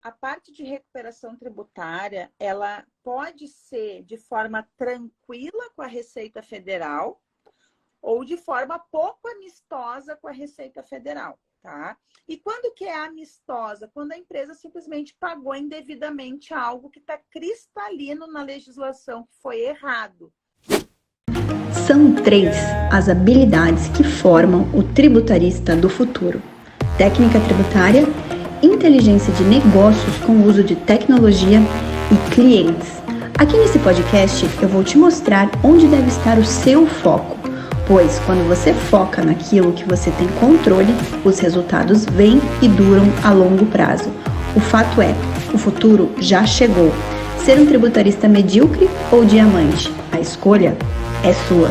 a parte de recuperação tributária, ela pode ser de forma tranquila com a Receita Federal ou de forma pouco amistosa com a Receita Federal, tá? E quando que é amistosa? Quando a empresa simplesmente pagou indevidamente algo que está cristalino na legislação que foi errado. São 3 as habilidades que formam o tributarista do futuro: técnica tributária, inteligência de negócios com o uso de tecnologia e clientes. Aqui nesse podcast eu vou te mostrar onde deve estar o seu foco, pois quando você foca naquilo que você tem controle, os resultados vêm e duram a longo prazo. O fato é, o futuro já chegou. Ser um tributarista medíocre ou diamante? A escolha é sua.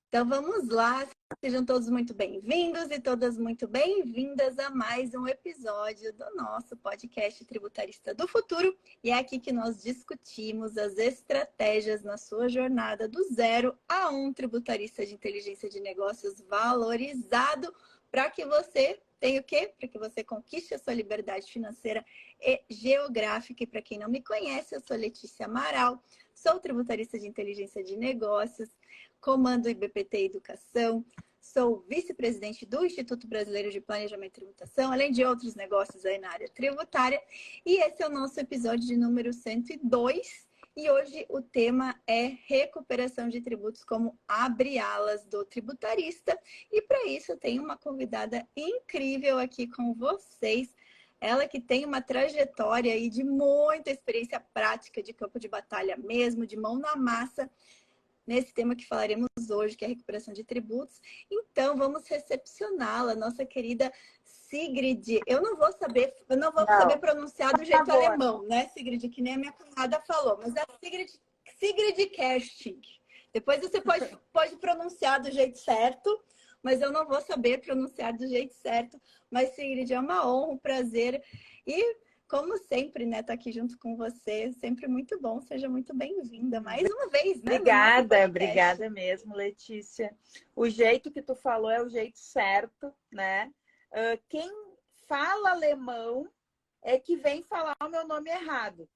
Então vamos lá, sejam todos muito bem-vindos e todas muito bem-vindas a mais um episódio do nosso podcast Tributarista do Futuro. E é aqui que nós discutimos as estratégias na sua jornada do 0 a 1 tributarista de inteligência de negócios valorizado, para que você tenha o quê? Para que você conquiste a sua liberdade financeira e geográfica. E para quem não me conhece, eu sou Letícia Amaral, sou tributarista de inteligência de negócios, comando o IBPT Educação, sou vice-presidente do Instituto Brasileiro de Planejamento e Tributação, além de outros negócios aí na área tributária. E esse é o nosso episódio de número 102. E hoje o tema é recuperação de tributos, como abre alas do tributarista. E para isso eu tenho uma convidada incrível aqui com vocês. Ela que tem uma trajetória aí de muita experiência prática, de campo de batalha mesmo, de mão na massa, nesse tema que falaremos hoje, que é a recuperação de tributos. Então, vamos recepcioná-la, nossa querida Sigrid. Eu não vou saber pronunciar do jeito alemão, né, Sigrid? Que nem a minha cunhada falou, mas é Sigrid Kersting. Depois você pode pronunciar do jeito certo, mas eu não vou saber pronunciar do jeito certo. Mas, Sigrid, é uma honra, um prazer. E, como sempre, né, tá aqui junto com você. Sempre muito bom. Seja muito bem-vinda mais uma vez, né? Obrigada mesmo, Letícia. O jeito que tu falou é o jeito certo, né? Quem fala alemão é que vem falar o meu nome errado.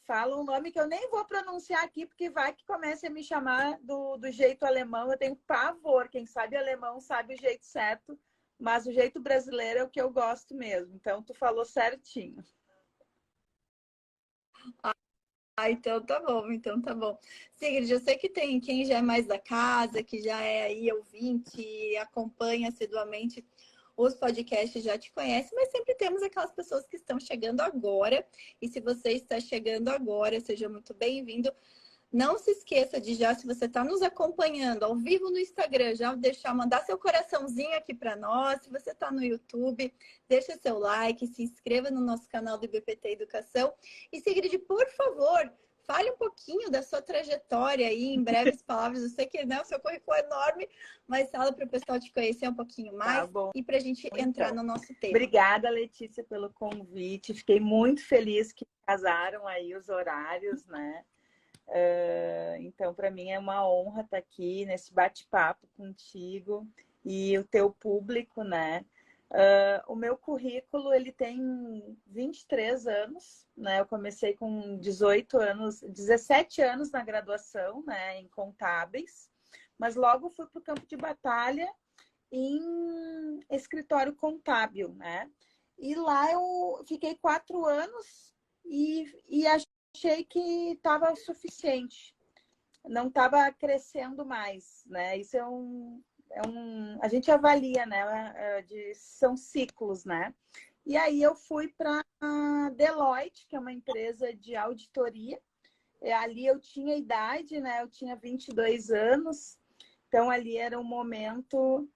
Fala um nome que eu nem vou pronunciar aqui, porque vai que comece a me chamar do jeito alemão. Eu tenho pavor. Quem sabe alemão sabe o jeito certo, mas o jeito brasileiro é o que eu gosto mesmo. Então, tu falou certinho. Então tá bom. Sigrid, eu sei que tem quem já é mais da casa, que já é aí ouvinte e acompanha assiduamente os podcasts, já te conhece, mas sempre temos aquelas pessoas que estão chegando agora. E se você está chegando agora, seja muito bem-vindo. Não se esqueça de já, se você está nos acompanhando ao vivo no Instagram, já mandar seu coraçãozinho aqui para nós. Se você está no YouTube, deixa seu like, se inscreva no nosso canal do IBPT Educação. E, Sigrid, por favor, fale um pouquinho da sua trajetória aí, em breves palavras. Eu sei que, né, o seu currículo é enorme, mas fala para o pessoal te conhecer um pouquinho mais, bom. E para a gente entrar no nosso tema. Obrigada, Letícia, pelo convite. Fiquei muito feliz que casaram aí os horários, né? Então, para mim é uma honra estar aqui nesse bate-papo contigo e o teu público, né? O meu currículo, ele tem 23 anos, né? Eu comecei com 17 anos na graduação, né? Em contábeis, mas logo fui para o campo de batalha em escritório contábil, né? E lá eu fiquei 4 anos e achei que estava suficiente, não estava crescendo mais, né? Isso a gente avalia, né? São ciclos, né? E aí eu fui para a Deloitte, que é uma empresa de auditoria. Ali eu tinha idade, né? Eu tinha 22 anos, então ali era o momento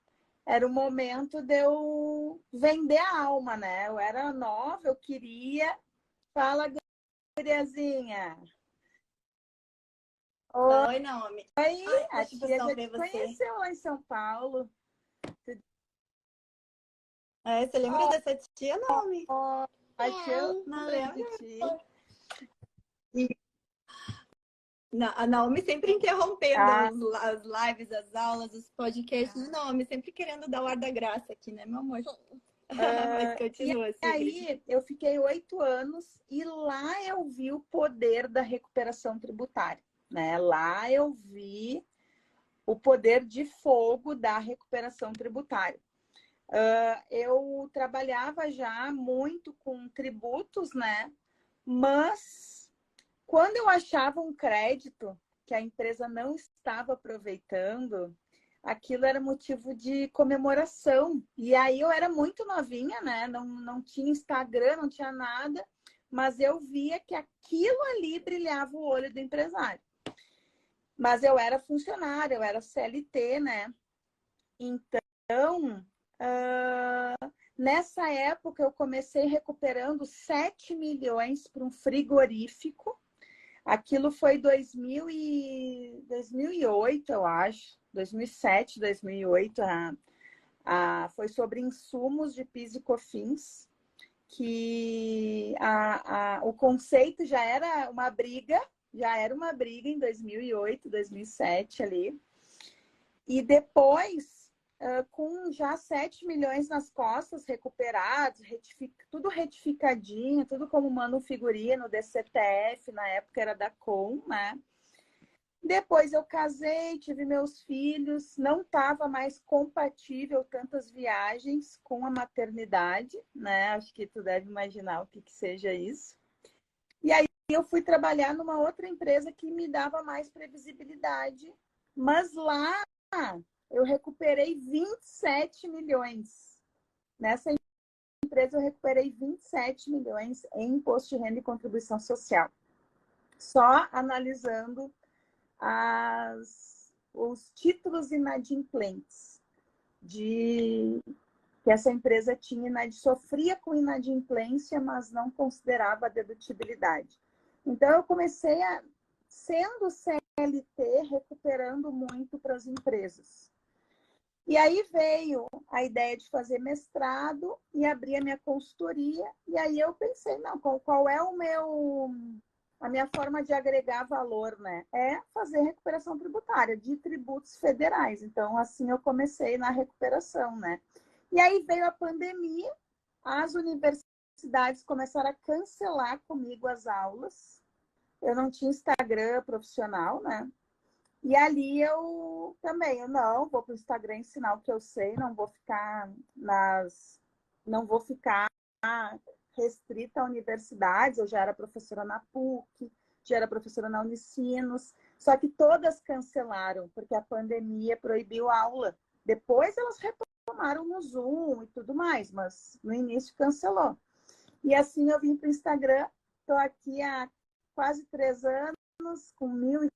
de eu vender a alma, né? Eu era nova, eu queria. Fala, guriazinha. Oi, Naomi. Oi, a que tia já ver te você. conheceu lá em São Paulo. Você lembra dessa tia, Naomi? A tia Não lembra lembro. de ti. A Naomi sempre interrompendo as lives, as aulas, os podcasts. Naomi sempre querendo dar o ar da graça aqui, né, meu amor? Mas continua, E Sigrid. aí eu fiquei 8 anos e lá eu vi o poder da recuperação tributária, né? Lá eu vi o poder de fogo da recuperação tributária. Eu trabalhava já muito com tributos, né? Mas quando eu achava um crédito que a empresa não estava aproveitando, aquilo era motivo de comemoração. E aí eu era muito novinha, né? Não tinha Instagram, não tinha nada, mas eu via que aquilo ali brilhava o olho do empresário. Mas eu era funcionária, eu era CLT, né? Então, nessa época eu comecei recuperando 7 milhões para um frigorífico. Aquilo foi 2008, eu acho. 2007, 2008. Foi sobre insumos de PIS e COFINS, que o conceito já era uma briga em 2008, 2007 ali. E depois, com já 7 milhões nas costas recuperados, tudo retificadinho, tudo como manda um figurino, DCTF, na época era da Com, né? Depois eu casei, tive meus filhos, não estava mais compatível tantas viagens com a maternidade, né? Acho que tu deve imaginar o que seja isso. E aí eu fui trabalhar numa outra empresa que me dava mais previsibilidade, mas lá eu recuperei 27 milhões. Nessa empresa eu recuperei 27 milhões em imposto de renda e contribuição social. Só analisando os títulos inadimplentes que essa empresa tinha, sofria com inadimplência, mas não considerava a dedutibilidade. Então, eu comecei sendo CLT, recuperando muito para as empresas. E aí veio a ideia de fazer mestrado e abrir a minha consultoria. E aí eu pensei, não, qual é a minha forma de agregar valor, né? É fazer recuperação tributária de tributos federais. Então, assim eu comecei na recuperação, né? E aí veio a pandemia, as universidades começaram a cancelar comigo as aulas. Eu não tinha Instagram profissional, né? E ali eu também, não vou para o Instagram ensinar o que eu sei, não vou ficar restrita a universidades. Eu já era professora na PUC, já era professora na Unicinos, só que todas cancelaram, porque a pandemia proibiu a aula. Depois elas retomaram no Zoom e tudo mais, mas no início cancelou. E assim eu vim para o Instagram, estou aqui há quase 3 anos, com 1.000.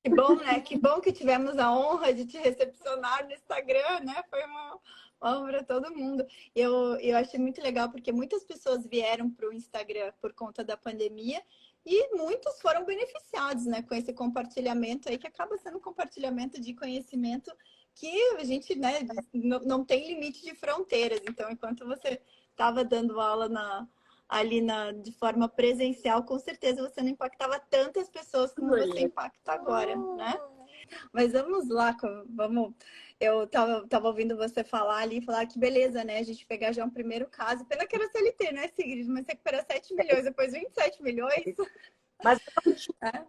Que bom, né? Que bom que tivemos a honra de te recepcionar no Instagram, né? Foi uma honra para todo mundo. Eu achei muito legal, porque muitas pessoas vieram para o Instagram por conta da pandemia e muitos foram beneficiados, né? Com esse compartilhamento aí, que acaba sendo um compartilhamento de conhecimento que a gente, né, não tem limite de fronteiras. Então, enquanto você estava dando aula de forma presencial, com certeza você não impactava tantas pessoas como você impacta agora, né? Mas vamos lá, eu tava ouvindo você falar ali, falar que beleza, né? A gente pegar já um primeiro caso, pena que era CLT, né, Sigrid? Mas recuperar 7 milhões, depois 27 milhões. Mas eu não tinha,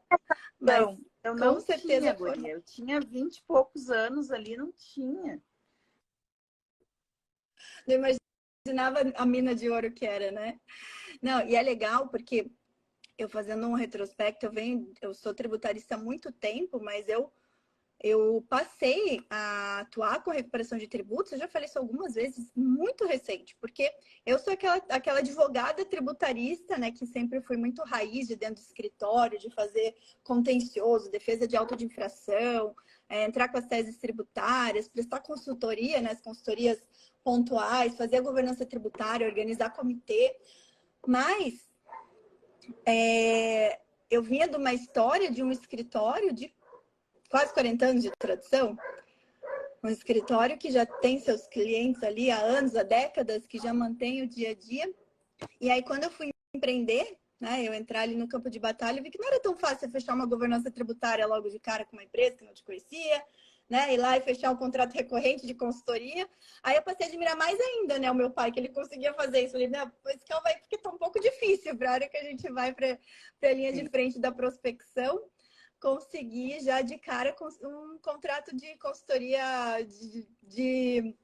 Mas, eu não com certeza tinha, guria. Eu tinha 20 e poucos anos ali, não tinha. Não imaginava a mina de ouro que era, né? Não, e é legal porque eu fazendo um retrospecto, eu sou tributarista há muito tempo, mas eu passei a atuar com recuperação de tributos, eu já falei isso algumas vezes, muito recente, porque eu sou aquela advogada tributarista, né, que sempre fui muito raiz de dentro do escritório, de fazer contencioso, defesa de auto de infração, entrar com as teses tributárias, prestar consultoria, né, as consultorias pontuais, fazer a governança tributária, organizar comitê, mas eu vinha de uma história de um escritório de quase 40 anos de tradição, um escritório que já tem seus clientes ali há anos, há décadas, que já mantém o dia a dia. E aí, quando eu fui empreender, né, eu entrar ali no campo de batalha, eu vi que não era tão fácil fechar uma governança tributária logo de cara com uma empresa que não te conhecia, né? Ir lá e fechar um contrato recorrente de consultoria. Aí eu passei a admirar mais ainda, né? O meu pai, que ele conseguia fazer isso. Eu falei, não, pois calma aí, porque tá um pouco difícil para a hora que a gente vai para a linha de frente da prospecção, conseguir já de cara um contrato de consultoria de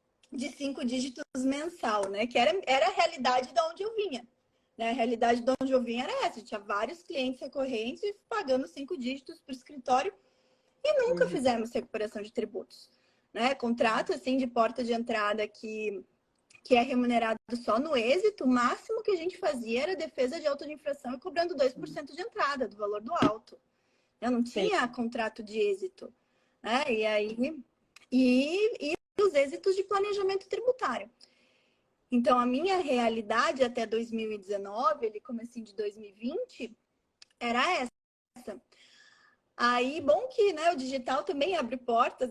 5 dígitos mensal, né? Que era a realidade de onde eu vinha. Né? A realidade de onde eu vinha era essa. Tinha vários clientes recorrentes pagando 5 dígitos para o escritório e nunca fizemos recuperação de tributos. Né? Contrato assim de porta de entrada que é remunerado só no êxito, o máximo que a gente fazia era defesa de auto de infração e cobrando 2% de entrada do valor do auto. Eu não tinha contrato de êxito. Né? E aí e os êxitos de planejamento tributário. Então, a minha realidade até 2019, ele comecinho de 2020, era essa. Aí, bom que né, o digital também abre portas,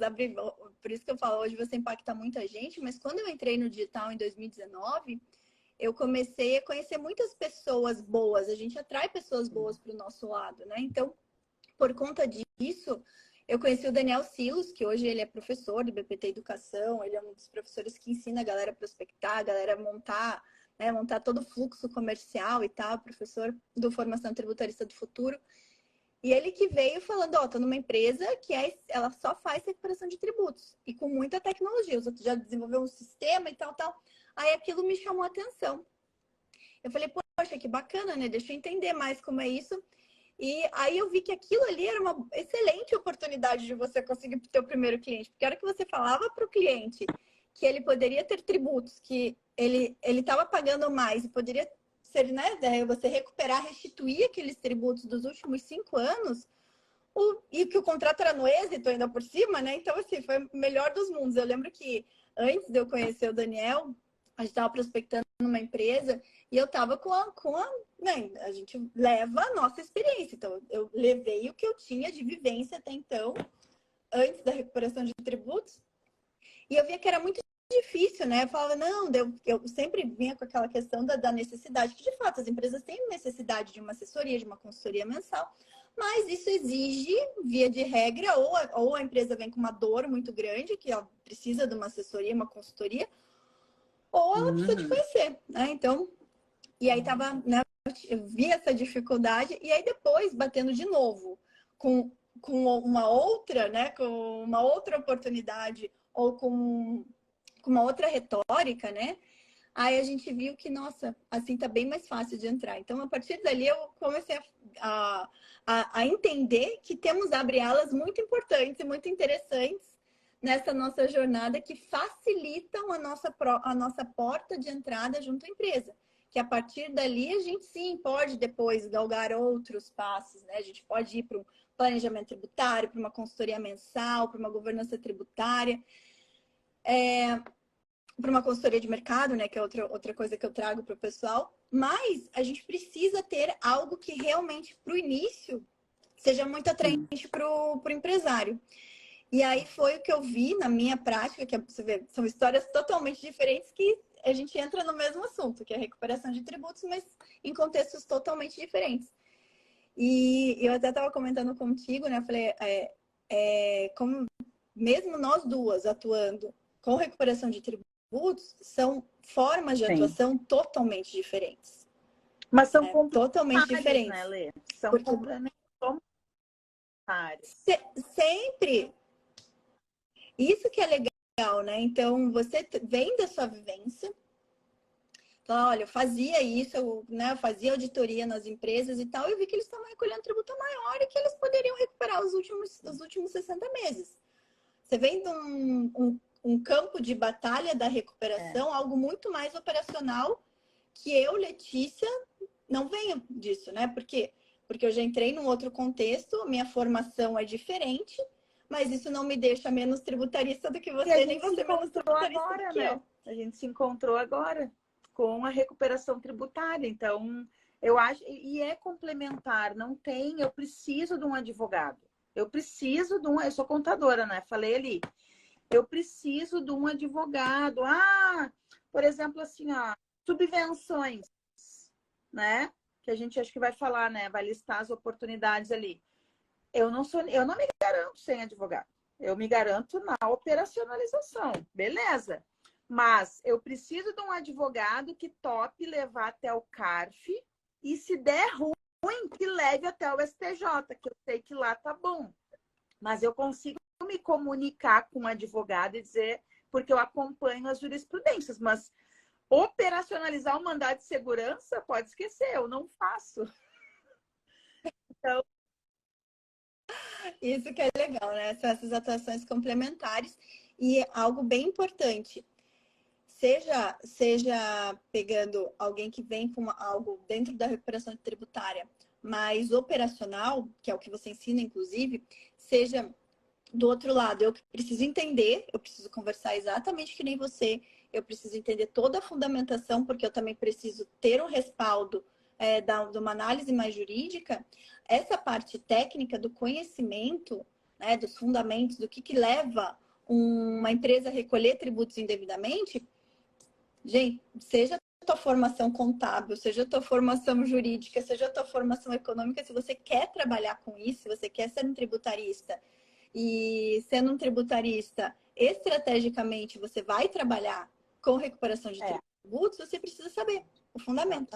por isso que eu falo, hoje você impacta muita gente, mas quando eu entrei no digital em 2019, eu comecei a conhecer muitas pessoas boas, a gente atrai pessoas boas para o nosso lado, né? Então, por conta disso, eu conheci o Daniel Silos, que hoje ele é professor do BPT Educação, ele é um dos professores que ensina a galera a prospectar, a galera a montar, né, montar todo o fluxo comercial e tal, professor do Formação Tributarista do Futuro. E ele que veio falando, ó, tô numa empresa que ela só faz recuperação de tributos e com muita tecnologia, já desenvolveu um sistema e tal. Aí aquilo me chamou a atenção. Eu falei, poxa, que bacana, né? Deixa eu entender mais como é isso. E aí eu vi que aquilo ali era uma excelente oportunidade de você conseguir o seu primeiro cliente. Porque a hora que você falava para o cliente que ele poderia ter tributos, que ele estava pagando mais e poderia ser, né, você recuperar, restituir aqueles tributos dos últimos 5 anos, e que o contrato era no êxito ainda por cima, né? Então, assim, foi o melhor dos mundos. Eu lembro que antes de eu conhecer o Daniel, a gente estava prospectando numa empresa e eu estava né, a gente leva a nossa experiência. Então, eu levei o que eu tinha de vivência até então, antes da recuperação de tributos, e eu via que era muito difícil, né? Eu falava, não, eu sempre vinha com aquela questão da necessidade, que de fato as empresas têm necessidade de uma assessoria, de uma consultoria mensal, mas isso exige, via de regra, ou a empresa vem com uma dor muito grande, que ela precisa de uma assessoria, uma consultoria, ou ela precisa te conhecer, né? Então, e aí tava, né? Eu vi essa dificuldade, e aí depois, batendo de novo, com uma outra, né? Com uma outra oportunidade, ou com uma outra retórica, né? Aí a gente viu que, nossa, assim tá bem mais fácil de entrar. Então, a partir dali, eu comecei a entender que temos abre-alas muito importantes e muito interessantes nessa nossa jornada que facilitam a nossa porta de entrada junto à empresa. Que a partir dali, a gente sim pode depois galgar outros passos, né? A gente pode ir para um planejamento tributário, para uma consultoria mensal, para uma governança tributária. Para uma consultoria de mercado, né, que é outra coisa que eu trago para o pessoal, mas a gente precisa ter algo que realmente, para o início, seja muito atraente para o empresário. E aí foi o que eu vi na minha prática, que você vê, são histórias totalmente diferentes que a gente entra no mesmo assunto, que é a recuperação de tributos, mas em contextos totalmente diferentes. E eu até estava comentando contigo, né, eu falei, como mesmo nós duas atuando com recuperação de tributos, são formas de atuação totalmente diferentes. Mas são totalmente diferentes, né, Lê? São complementares. Sempre. Isso que é legal, né? Então, você vem da sua vivência. Então, olha, eu fazia isso, eu fazia auditoria nas empresas e tal, e eu vi que eles estavam recolhendo tributo maior e que eles poderiam recuperar os últimos 60 meses. Você vem de um campo de batalha da recuperação, algo muito mais operacional, que eu, Letícia, não venho disso, né? Por quê? Porque eu já entrei num outro contexto, minha formação é diferente, mas isso não me deixa menos tributarista do que você, nem você menos tributarista agora, do que eu. A gente se encontrou agora com a recuperação tributária, então eu acho, e é complementar, não tem, eu preciso de um advogado, eu sou contadora, né? Falei ali, eu preciso de um advogado. Por exemplo, assim, ó, subvenções, né? Que a gente acho que vai falar, né? Vai listar as oportunidades ali. Eu não me garanto sem advogado. Eu me garanto na operacionalização, beleza. Mas eu preciso de um advogado que tope levar até o CARF e, se der ruim, que leve até o STJ, que eu sei que lá tá bom. Mas eu consigo me comunicar com o advogado e dizer, porque eu acompanho as jurisprudências, mas operacionalizar o mandado de segurança, pode esquecer, eu não faço. Então, isso que é legal, né? São essas atuações complementares e algo bem importante. Seja pegando alguém que vem com algo dentro da recuperação tributária mais operacional, que é o que você ensina, inclusive, seja do outro lado, eu preciso entender, eu preciso conversar exatamente que nem você, eu preciso entender toda a fundamentação, porque eu também preciso ter um respaldo de uma análise mais jurídica. Essa parte técnica do conhecimento, né, dos fundamentos, do que leva uma empresa a recolher tributos indevidamente, gente, seja a tua formação contábil, seja a tua formação jurídica, seja a tua formação econômica, se você quer trabalhar com isso, se você quer ser um tributarista, e sendo um tributarista, estrategicamente, você vai trabalhar com recuperação de tributos, você precisa saber o fundamento.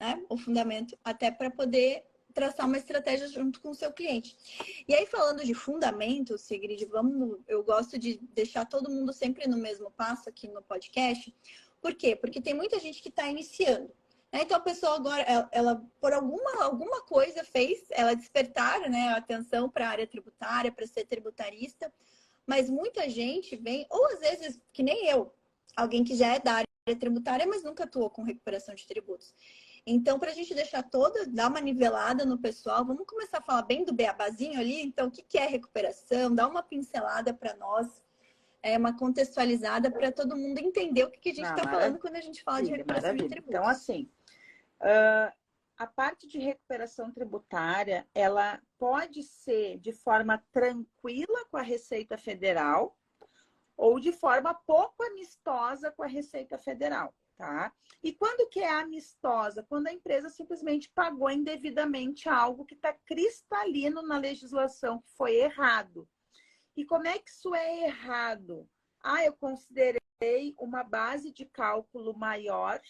Né? O fundamento, até para poder traçar uma estratégia junto com o seu cliente. E aí, falando de fundamento, Sigrid, eu gosto de deixar todo mundo sempre no mesmo passo aqui no podcast. Por quê? Porque tem muita gente que está iniciando. Né? Então, a pessoa agora, ela por alguma coisa fez ela despertar, né, a atenção para a área tributária, para ser tributarista. Mas muita gente vem, ou às vezes, que nem eu, alguém que já é da área tributária, mas nunca atuou com recuperação de tributos. Então, para a gente deixar dar uma nivelada no pessoal, vamos começar a falar bem do beabazinho ali. Então, o que é recuperação? Dá uma pincelada para nós, uma contextualizada para todo mundo entender o que a gente está falando quando a gente fala de recuperação de tributos. Então, assim, a parte de recuperação tributária, ela pode ser de forma tranquila com a Receita Federal ou de forma pouco amistosa com a Receita Federal. Tá? E quando que é amistosa? Quando a empresa simplesmente pagou indevidamente algo que está cristalino na legislação, que foi errado. E como é que isso é errado? Eu considerei uma base de cálculo maior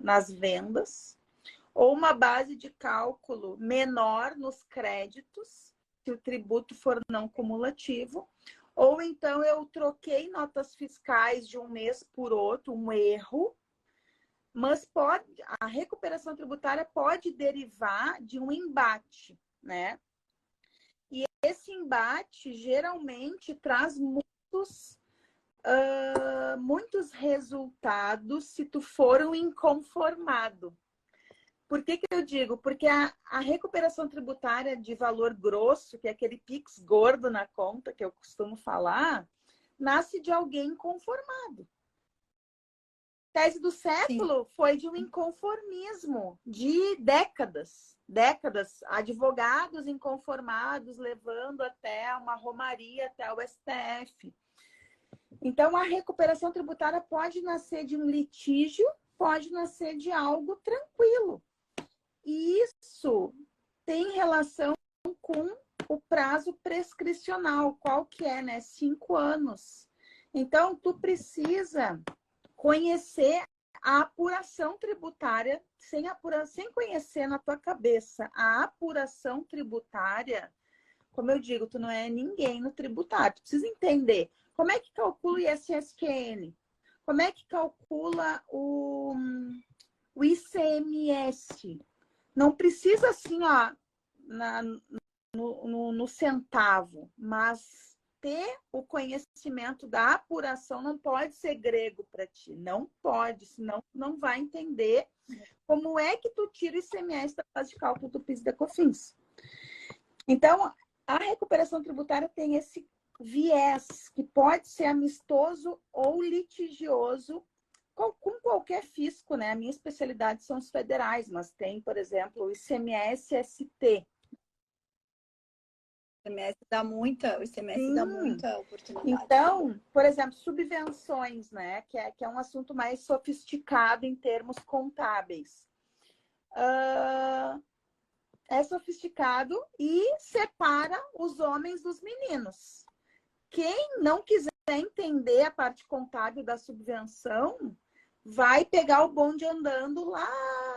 nas vendas, ou uma base de cálculo menor nos créditos, se o tributo for não cumulativo, ou então eu troquei notas fiscais de um mês por outro, um erro, mas a recuperação tributária pode derivar de um embate, né? E esse embate geralmente traz muitos resultados se tu for um inconformado. Por que eu digo? Porque a recuperação tributária de valor grosso, que é aquele PIX gordo na conta que eu costumo falar, nasce de alguém inconformado. A tese do século foi de um inconformismo de décadas. Advogados inconformados levando até uma romaria, até o STF. Então, a recuperação tributária pode nascer de um litígio, pode nascer de algo tranquilo. E isso tem relação com o prazo prescricional, qual que é, né? 5 anos. Então, tu precisa conhecer a apuração tributária, sem conhecer na tua cabeça a apuração tributária. Como eu digo, tu não é ninguém no tributário. Tu precisa entender como é que calcula o ISSQN, como é que calcula o ICMS. Não precisa assim, ó, no centavo, mas ter o conhecimento da apuração não pode ser grego para ti. Não pode, senão não vai entender como é que tu tira o ICMS da base de cálculo do PIS e da COFINS. Então, a recuperação tributária tem esse viés que pode ser amistoso ou litigioso com qualquer fisco, né? A minha especialidade são os federais, mas tem, por exemplo, o ICMS-ST. O ICMS dá muita oportunidade. Então, por exemplo, subvenções, né? Que é um assunto mais sofisticado em termos contábeis. é sofisticado e separa os homens dos meninos. Quem não quiser entender a parte contábil da subvenção vai pegar o bonde andando lá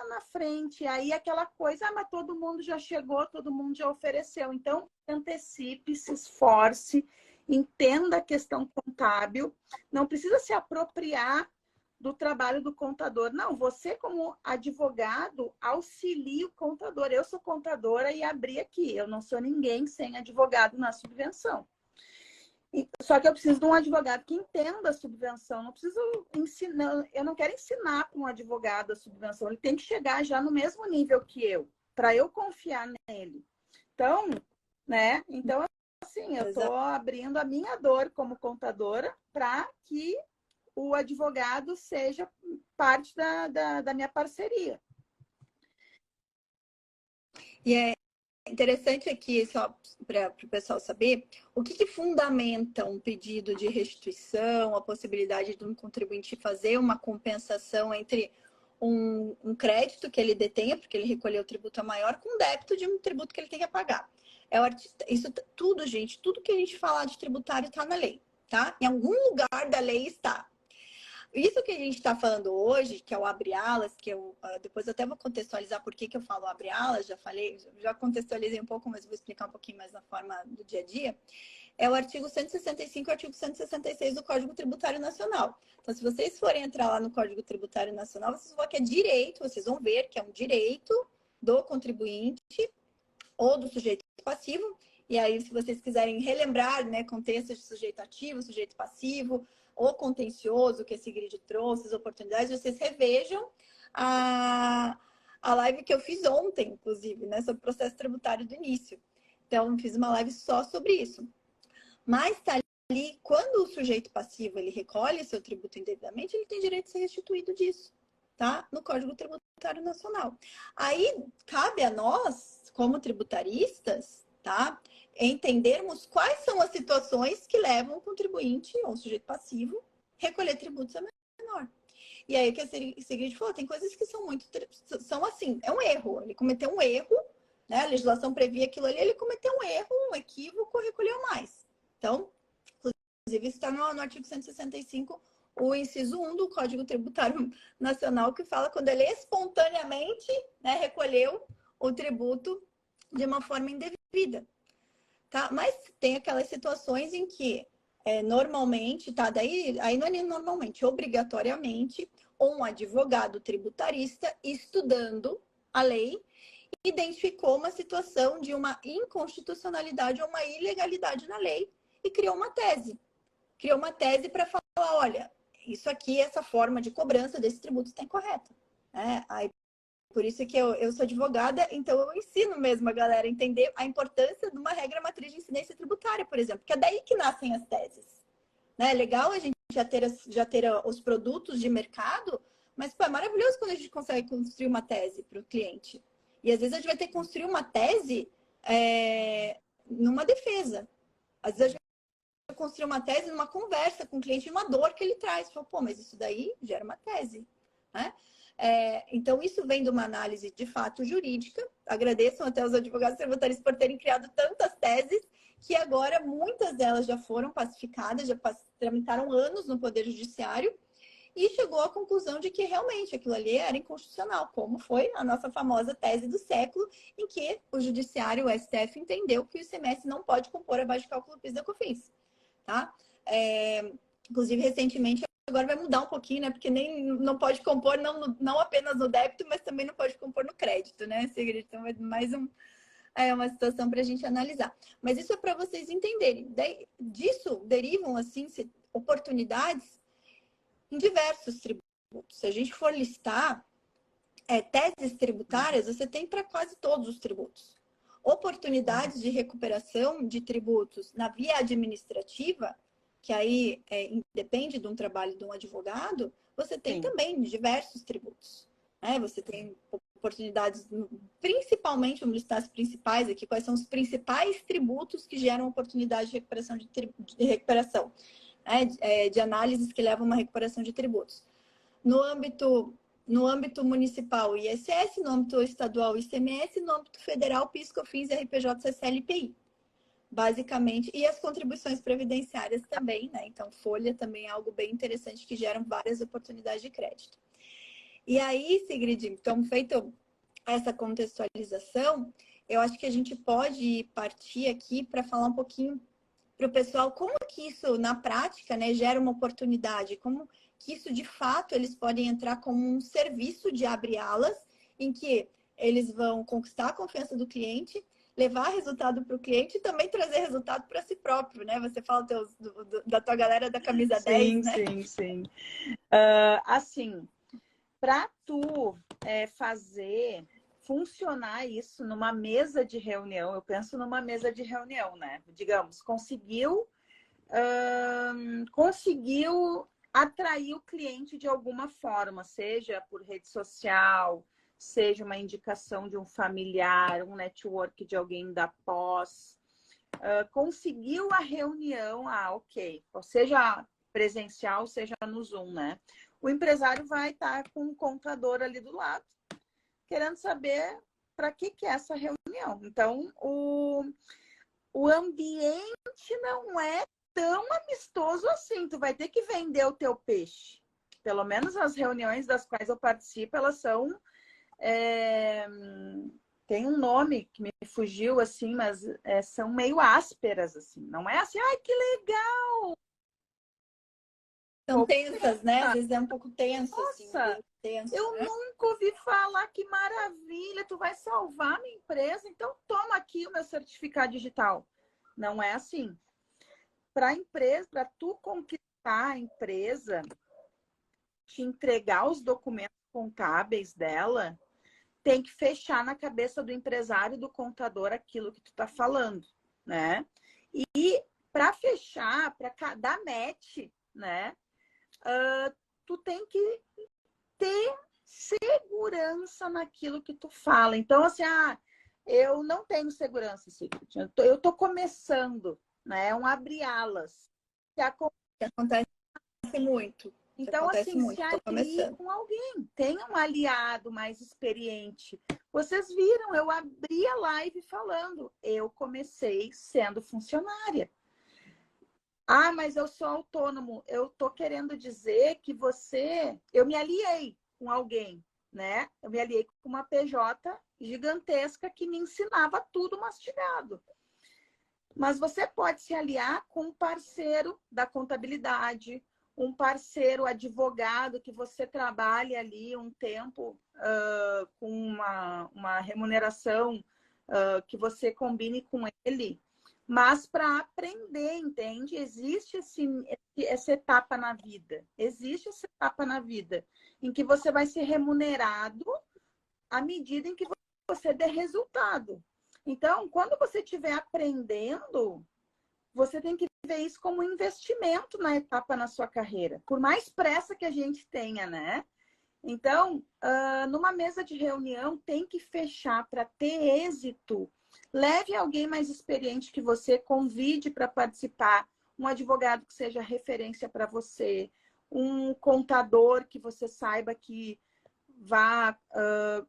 na frente. Aí aquela coisa, mas todo mundo já chegou, todo mundo já ofereceu. Então, antecipe, se esforce, entenda a questão contábil. Não precisa se apropriar do trabalho do contador. Não, você como advogado auxilia o contador. Eu sou contadora e abri aqui. Eu não sou ninguém sem advogado na subvenção. Só que eu preciso de um advogado que entenda a subvenção. Não preciso ensinar, eu não quero ensinar para um advogado a subvenção. Ele tem que chegar já no mesmo nível que eu, para eu confiar nele. Então, né? Então, assim, eu estou abrindo a minha dor como contadora para que o advogado seja parte da minha parceria. E é interessante aqui, só para o pessoal saber, o que fundamenta um pedido de restituição, a possibilidade de um contribuinte fazer uma compensação entre um crédito que ele detenha, porque ele recolheu o tributo maior, com o débito de um tributo que ele tem que pagar. Isso tudo, gente, tudo que a gente falar de tributário está na lei, tá? Em algum lugar da lei está. Isso que a gente está falando hoje, que é o abre alas, que eu depois eu até vou contextualizar por que eu falo abre alas, já contextualizei um pouco, mas vou explicar um pouquinho mais na forma do dia a dia, é o artigo 165 e o artigo 166 do Código Tributário Nacional. Então, se vocês forem entrar lá no Código Tributário Nacional, vocês vão ver que é direito, vocês vão ver que é um direito do contribuinte ou do sujeito passivo, e aí se vocês quiserem relembrar, né, contextos de sujeito ativo, sujeito passivo, o contencioso que esse grid trouxe, as oportunidades, vocês revejam a live que eu fiz ontem, inclusive, né, sobre o processo tributário do início. Então, fiz uma live só sobre isso. Mas tá ali, quando o sujeito passivo ele recolhe seu tributo indevidamente, ele tem direito de ser restituído disso, tá? No Código Tributário Nacional. Aí, cabe a nós, como tributaristas, tá? Entendermos quais são as situações que levam o contribuinte ou o sujeito passivo a recolher tributos a menor. E aí que a Sigrid falou, tem coisas que são assim, é um erro. Ele cometeu um erro, né? A legislação previa aquilo ali, ele cometeu um erro, um equívoco, recolheu mais. Então, inclusive, isso está no artigo 165, o inciso 1 do Código Tributário Nacional, que fala quando ele espontaneamente, né, recolheu o tributo de uma forma indevida. Tá? Mas tem aquelas situações em que normalmente, tá? Aí não é nem normalmente, obrigatoriamente, um advogado tributarista estudando a lei identificou uma situação de uma inconstitucionalidade ou uma ilegalidade na lei e criou uma tese. Criou uma tese para falar, olha, isso aqui, essa forma de cobrança desse tributo está incorreta. Aí, por isso que eu sou advogada, então eu ensino mesmo a galera a entender a importância de uma regra matriz de incidência tributária, por exemplo, que é daí que nascem as teses. Né? É legal a gente já ter os produtos de mercado, mas pô, é maravilhoso quando a gente consegue construir uma tese para o cliente. E às vezes a gente vai ter que construir uma tese numa defesa. Às vezes a gente vai construir uma tese numa conversa com o cliente, uma dor que ele traz. Fala, pô, mas isso daí gera uma tese, né? Então, isso vem de uma análise de fato jurídica. Agradeço até os advogados tributaristas por terem criado tantas teses, que agora muitas delas já foram pacificadas, já tramitaram anos no Poder Judiciário, e chegou à conclusão de que realmente aquilo ali era inconstitucional, como foi a nossa famosa tese do século, em que o Judiciário, o STF, entendeu que o ICMS não pode compor abaixo de cálculo PIS da COFINS. Tá? Inclusive, recentemente, agora vai mudar um pouquinho, né? Porque não pode compor não apenas no débito, mas também não pode compor no crédito, né, Sigrid? Então, é mais uma situação para a gente analisar. Mas isso é para vocês entenderem. Disso derivam, assim, oportunidades em diversos tributos. Se a gente for listar teses tributárias, você tem para quase todos os tributos. Oportunidades de recuperação de tributos na via administrativa, que aí depende de um trabalho de um advogado, você tem também diversos tributos. Né? Você tem oportunidades, principalmente, vamos listar as principais aqui, quais são os principais tributos que geram oportunidade de recuperação, né? De análises que levam a uma recuperação de tributos. No âmbito no âmbito municipal, o ISS, no âmbito estadual, o ICMS, no âmbito federal, PIS, COFINS, RPJ, CCL e IPI. Basicamente, e as contribuições previdenciárias também, né? Então, folha também é algo bem interessante que geram várias oportunidades de crédito. E aí, Sigrid, então, feito essa contextualização, eu acho que a gente pode partir aqui para falar um pouquinho para o pessoal como que isso, na prática, né, gera uma oportunidade, como que isso, de fato, eles podem entrar como um serviço de abre-alas, em que eles vão conquistar a confiança do cliente, levar resultado para o cliente e também trazer resultado para si próprio, né? Você fala da tua galera da camisa 10, né? Sim. Assim, para tu fazer funcionar isso numa mesa de reunião, eu penso numa mesa de reunião, né? Digamos, conseguiu atrair o cliente de alguma forma, seja por rede social, seja uma indicação de um familiar, um network de alguém da pós. Conseguiu a reunião, ok, seja presencial, seja no Zoom, né? O empresário vai estar com um contador ali do lado, querendo saber para que é essa reunião. Então, o ambiente não é tão amistoso assim. Tu vai ter que vender o teu peixe. Pelo menos as reuniões das quais eu participo, elas são... tem um nome que me fugiu, assim, mas são meio ásperas, assim. Não é assim, ai, que legal! São tensas, né? Às vezes é um pouco tenso, Nossa, assim. Tenso, eu né? nunca ouvi falar, que maravilha, tu vai salvar minha empresa, então toma aqui o meu certificado digital. Não é assim. Para a empresa, para tu conquistar a empresa, te entregar os documentos contábeis dela, tem que fechar na cabeça do empresário e do contador aquilo que tu tá falando, né? E para fechar, para dar match, né? Tu tem que ter segurança naquilo que tu fala. Então, assim, eu não tenho segurança, Sigrid. Eu tô começando, né? É um abre-alas. Que acontece muito. Então, assim, se alie com alguém. Tenha um aliado mais experiente. Vocês viram, eu abri a live falando. Eu comecei sendo funcionária. Mas eu sou autônomo. Eu tô querendo dizer que eu me aliei com alguém, né? Eu me aliei com uma PJ gigantesca que me ensinava tudo mastigado. Mas você pode se aliar com um parceiro da contabilidade, um parceiro advogado que você trabalhe ali um tempo com uma remuneração que você combine com ele, mas para aprender, entende? Existe essa etapa na vida. Existe essa etapa na vida em que você vai ser remunerado à medida em que você der resultado. Então, quando você estiver aprendendo, você tem que ver isso como um investimento na etapa na sua carreira. Por mais pressa que a gente tenha, né? Então, numa mesa de reunião, tem que fechar para ter êxito. Leve alguém mais experiente que você, convide para participar, um advogado que seja referência para você, um contador que você saiba que vá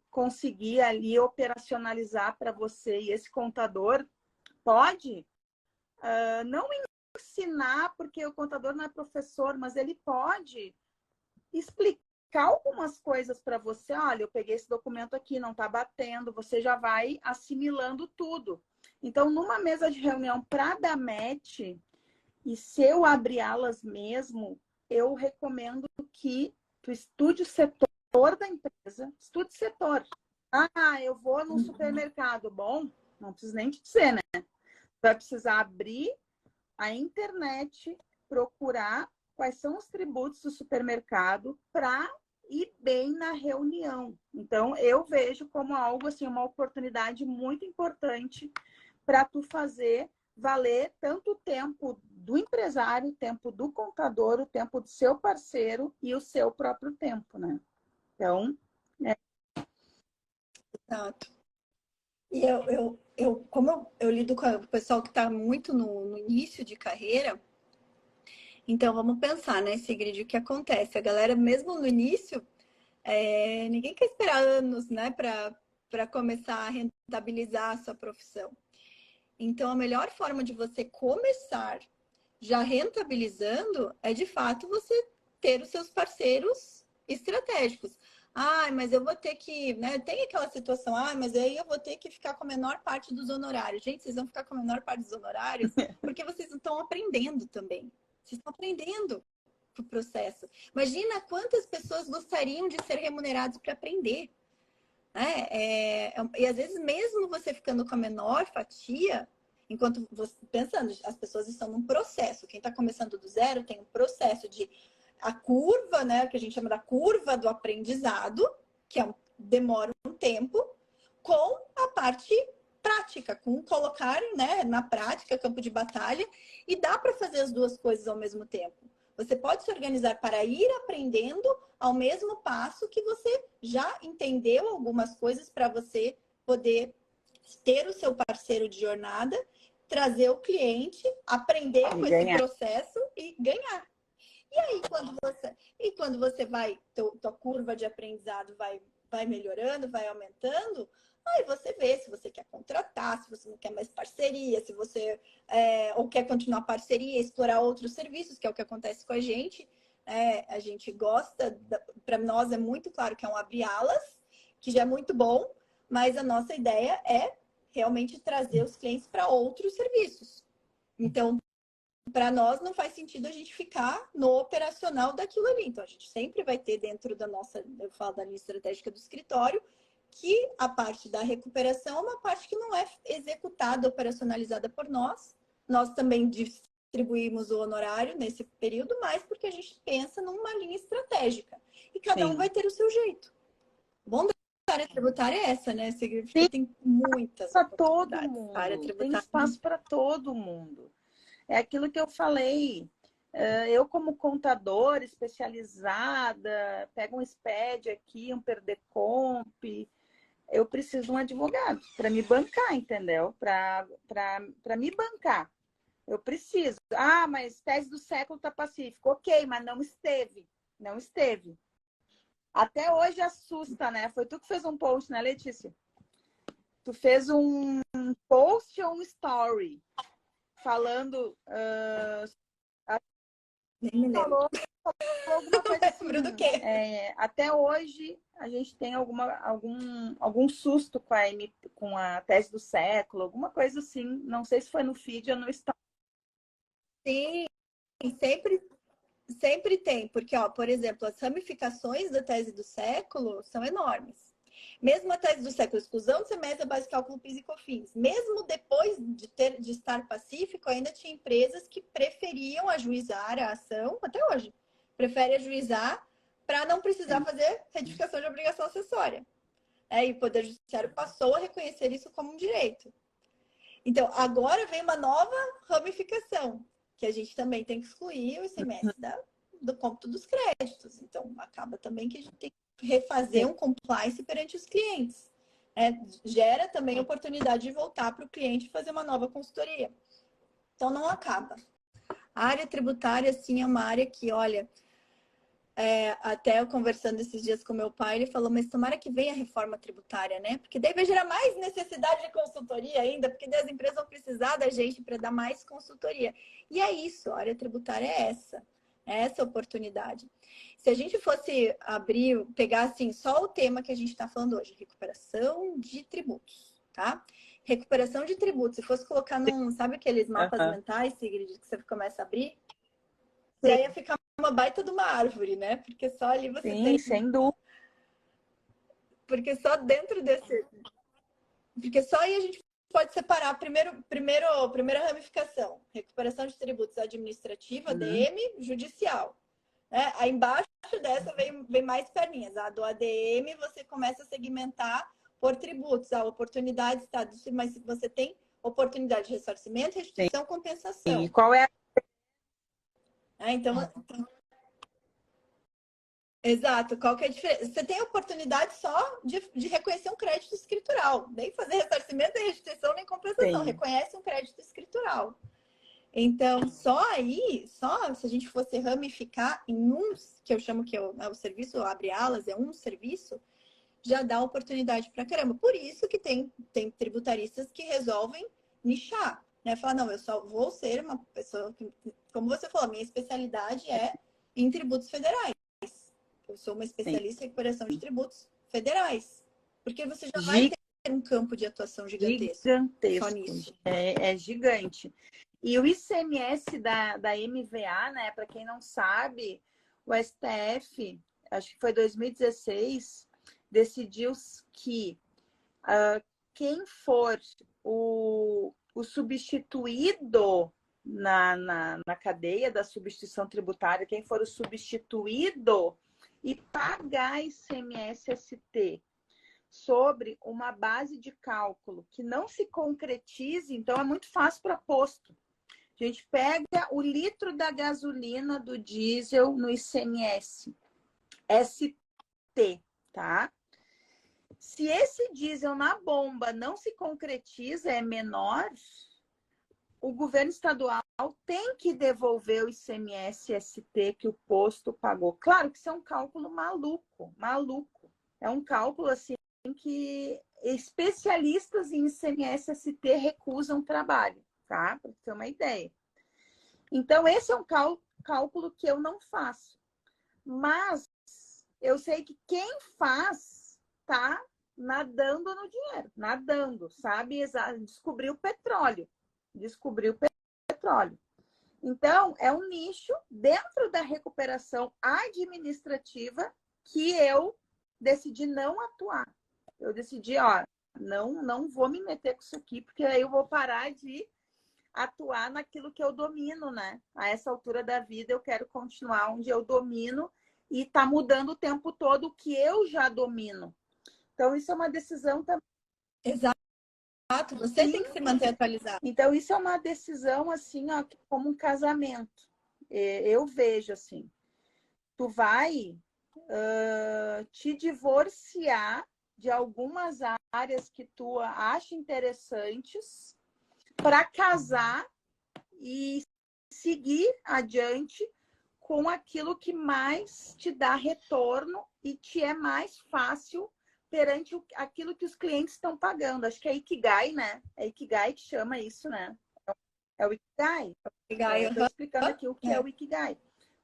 conseguir ali operacionalizar para você. E esse contador pode não ensinar, porque o contador não é professor, mas ele pode explicar algumas coisas para você. Olha, eu peguei esse documento aqui, não está batendo, você já vai assimilando tudo. Então, numa mesa de reunião para dar match, e se eu abrir alas mesmo, eu recomendo que tu estude o setor da empresa, estude o setor. Eu vou num supermercado. Bom, não preciso nem te dizer, né? Vai precisar abrir a internet, procurar quais são os tributos do supermercado para ir bem na reunião. Então, eu vejo como algo assim, uma oportunidade muito importante para tu fazer valer tanto o tempo do empresário, o tempo do contador, o tempo do seu parceiro e o seu próprio tempo, né? Então, Exato. E como eu lido com o pessoal que está muito no início de carreira, então vamos pensar, né, Sigrid, o que acontece? A galera, mesmo no início, Ninguém quer esperar anos, né, para começar a rentabilizar a sua profissão. Então, a melhor forma de você começar já rentabilizando é, de fato, você ter os seus parceiros estratégicos. Ah, mas eu vou ter que, né? Tem aquela situação, mas aí eu vou ter que ficar com a menor parte dos honorários. Gente, vocês vão ficar com a menor parte dos honorários porque vocês estão aprendendo também. Vocês estão aprendendo o processo. Imagina quantas pessoas gostariam de ser remunerados para aprender. E às vezes, mesmo você ficando com a menor fatia, enquanto você pensando, as pessoas estão num processo. Quem está começando do zero tem um processo de a curva, né, que a gente chama da curva do aprendizado, que demora um tempo, com a parte prática, com colocar, né, na prática, campo de batalha, e dá para fazer as duas coisas ao mesmo tempo. Você pode se organizar para ir aprendendo ao mesmo passo que você já entendeu algumas coisas para você poder ter o seu parceiro de jornada, trazer o cliente, aprender com esse processo e ganhar. E aí, quando você vai, tua curva de aprendizado vai melhorando, vai aumentando, aí você vê se você quer contratar, se você não quer mais parceria, se você ou quer continuar parceria, explorar outros serviços, que é o que acontece com a gente. A gente gosta, para nós é muito claro que é um abrir alas, que já é muito bom, mas a nossa ideia é realmente trazer os clientes para outros serviços. Então, para nós não faz sentido a gente ficar no operacional daquilo ali. Então, a gente sempre vai ter dentro da nossa, eu falo da linha estratégica do escritório, que a parte da recuperação é uma parte que não é executada, operacionalizada por nós. Nós também distribuímos o honorário nesse período, mas porque a gente pensa numa linha estratégica. E cada um vai ter o seu jeito. O bom da área tributária é essa, né? Significa que tem muitas para todo mundo. A área tributária tem espaço para todo mundo. É aquilo que eu falei. Eu, como contadora especializada, pego um SPED aqui, um Perdecomp, eu preciso de um advogado para me bancar, entendeu? Para me bancar. Eu preciso. Mas tese do século está pacífico. Ok, mas não esteve. Não esteve. Até hoje assusta, né? Foi tu que fez um post, né, Letícia? Tu fez um post ou um story falando... falou alguma coisa assim. Do quê? Até hoje a gente tem algum susto com a tese do século, alguma coisa assim. Não sei se foi no feed ou no story. Sim, sempre tem, porque, por exemplo, as ramificações da tese do século são enormes. Mesmo a tese do século, exclusão de semestre, base de cálculo PIS e COFINS, mesmo depois de estar pacífico, ainda tinha empresas que preferiam ajuizar a ação, até hoje, prefere ajuizar para não precisar fazer retificação de obrigação acessória. E o Poder Judiciário passou a reconhecer isso como um direito. Então, agora vem uma nova ramificação, que a gente também tem que excluir o ICMS do cômputo dos créditos. Então, acaba também que a gente tem que refazer um compliance perante os clientes. Gera também a oportunidade de voltar para o cliente e fazer uma nova consultoria. Então, não acaba. A área tributária, sim, é uma área que, olha... até eu conversando esses dias com meu pai, ele falou, mas tomara que venha a reforma tributária, né? Porque daí vai gerar mais necessidade de consultoria ainda, porque daí as empresas vão precisar da gente para dar mais consultoria. E é isso, a área tributária é essa oportunidade. Se a gente fosse pegar assim, só o tema que a gente está falando hoje, recuperação de tributos, tá? Recuperação de tributos, se fosse colocar sabe aqueles mapas mentais, Sigrid, que você começa a abrir? E aí ia ficar uma baita de uma árvore, né? Porque só ali você tem... sem dúvida. Porque só dentro desse... Porque só aí a gente pode separar a primeira ramificação. Recuperação de tributos administrativa, ADM, judicial. Aí embaixo dessa vem mais perninhas. A do ADM você começa a segmentar por tributos. Oportunidades, tá? Mas você tem oportunidade de ressarcimento, restituição, compensação. E qual é então, exato. Qual que é a diferença? Você tem a oportunidade só de reconhecer um crédito escritural. Nem fazer ressarcimento, nem restituição, nem compensação. Reconhece um crédito escritural. Então, só se a gente fosse ramificar em uns, que eu chamo que o serviço abre alas, é um serviço, já dá oportunidade pra caramba. Por isso que tem tributaristas que resolvem nichar, né? Falar, não, eu só vou ser uma pessoa que, como você falou, minha especialidade é em tributos federais. Eu sou uma especialista em recuperação de tributos federais. Porque você já vai ter um campo de atuação gigantesco. Gigantesco. Só nisso. É gigante. E o ICMS da MVA, né? Para quem não sabe, o STF, acho que foi 2016, decidiu que quem for o substituído na cadeia da substituição tributária, quem for o substituído e pagar ICMS-ST sobre uma base de cálculo que não se concretize, então é muito fácil para posto. A gente pega o litro da gasolina do diesel no ICMS, ST, tá? Se esse diesel na bomba não se concretiza, é menor, o governo estadual tem que devolver o ICMS-ST que o posto pagou. Claro que isso é um cálculo maluco. É um cálculo assim que especialistas em ICMS-ST recusam trabalho, tá? Para ter uma ideia. Então, esse é um cálculo que eu não faço. Mas eu sei que quem faz tá nadando no dinheiro, nadando, sabe? Descobriu petróleo. Então, é um nicho dentro da recuperação administrativa que eu decidi não atuar. Eu decidi, não vou me meter com isso aqui, porque aí eu vou parar de atuar naquilo que eu domino, né? A essa altura da vida, eu quero continuar onde eu domino e tá mudando o tempo todo o que eu já domino. Então, isso é uma decisão também. Exato, você tem que se manter atualizado. Então, isso é uma decisão, assim, como um casamento. Eu vejo, assim, tu vai te divorciar de algumas áreas que tu acha interessantes para casar e seguir adiante com aquilo que mais te dá retorno e te é mais fácil perante aquilo que os clientes estão pagando. Acho que é Ikigai, né? É Ikigai que chama isso, né? É o Ikigai. Eu estou explicando aqui o que é o Ikigai.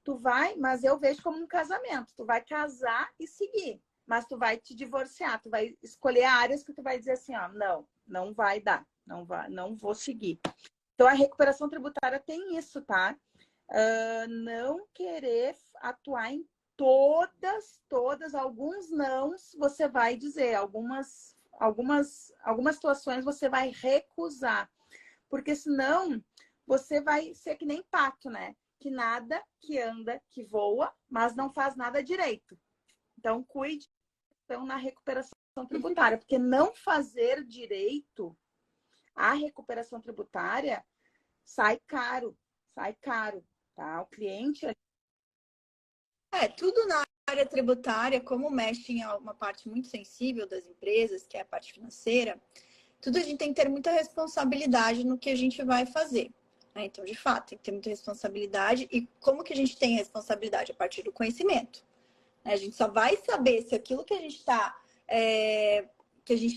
Tu vai, mas eu vejo como um casamento. Tu vai casar e seguir, mas tu vai te divorciar. Tu vai escolher áreas que tu vai dizer assim, não vai dar, não vou seguir. Então, a recuperação tributária tem isso, tá? Não querer atuar em todas, alguns nãos você vai dizer, algumas situações você vai recusar, porque senão você vai ser que nem pato, né? Que nada, que anda, que voa, mas não faz nada direito. Então, cuide na recuperação tributária, porque não fazer direito a recuperação tributária sai caro, tá? O cliente... Tudo na área tributária, como mexe em uma parte muito sensível das empresas, que é a parte financeira, tudo a gente tem que ter muita responsabilidade no que a gente vai fazer. Então, de fato, tem que ter muita responsabilidade. E como que a gente tem a responsabilidade? A partir do conhecimento. A gente só vai saber se aquilo que a gente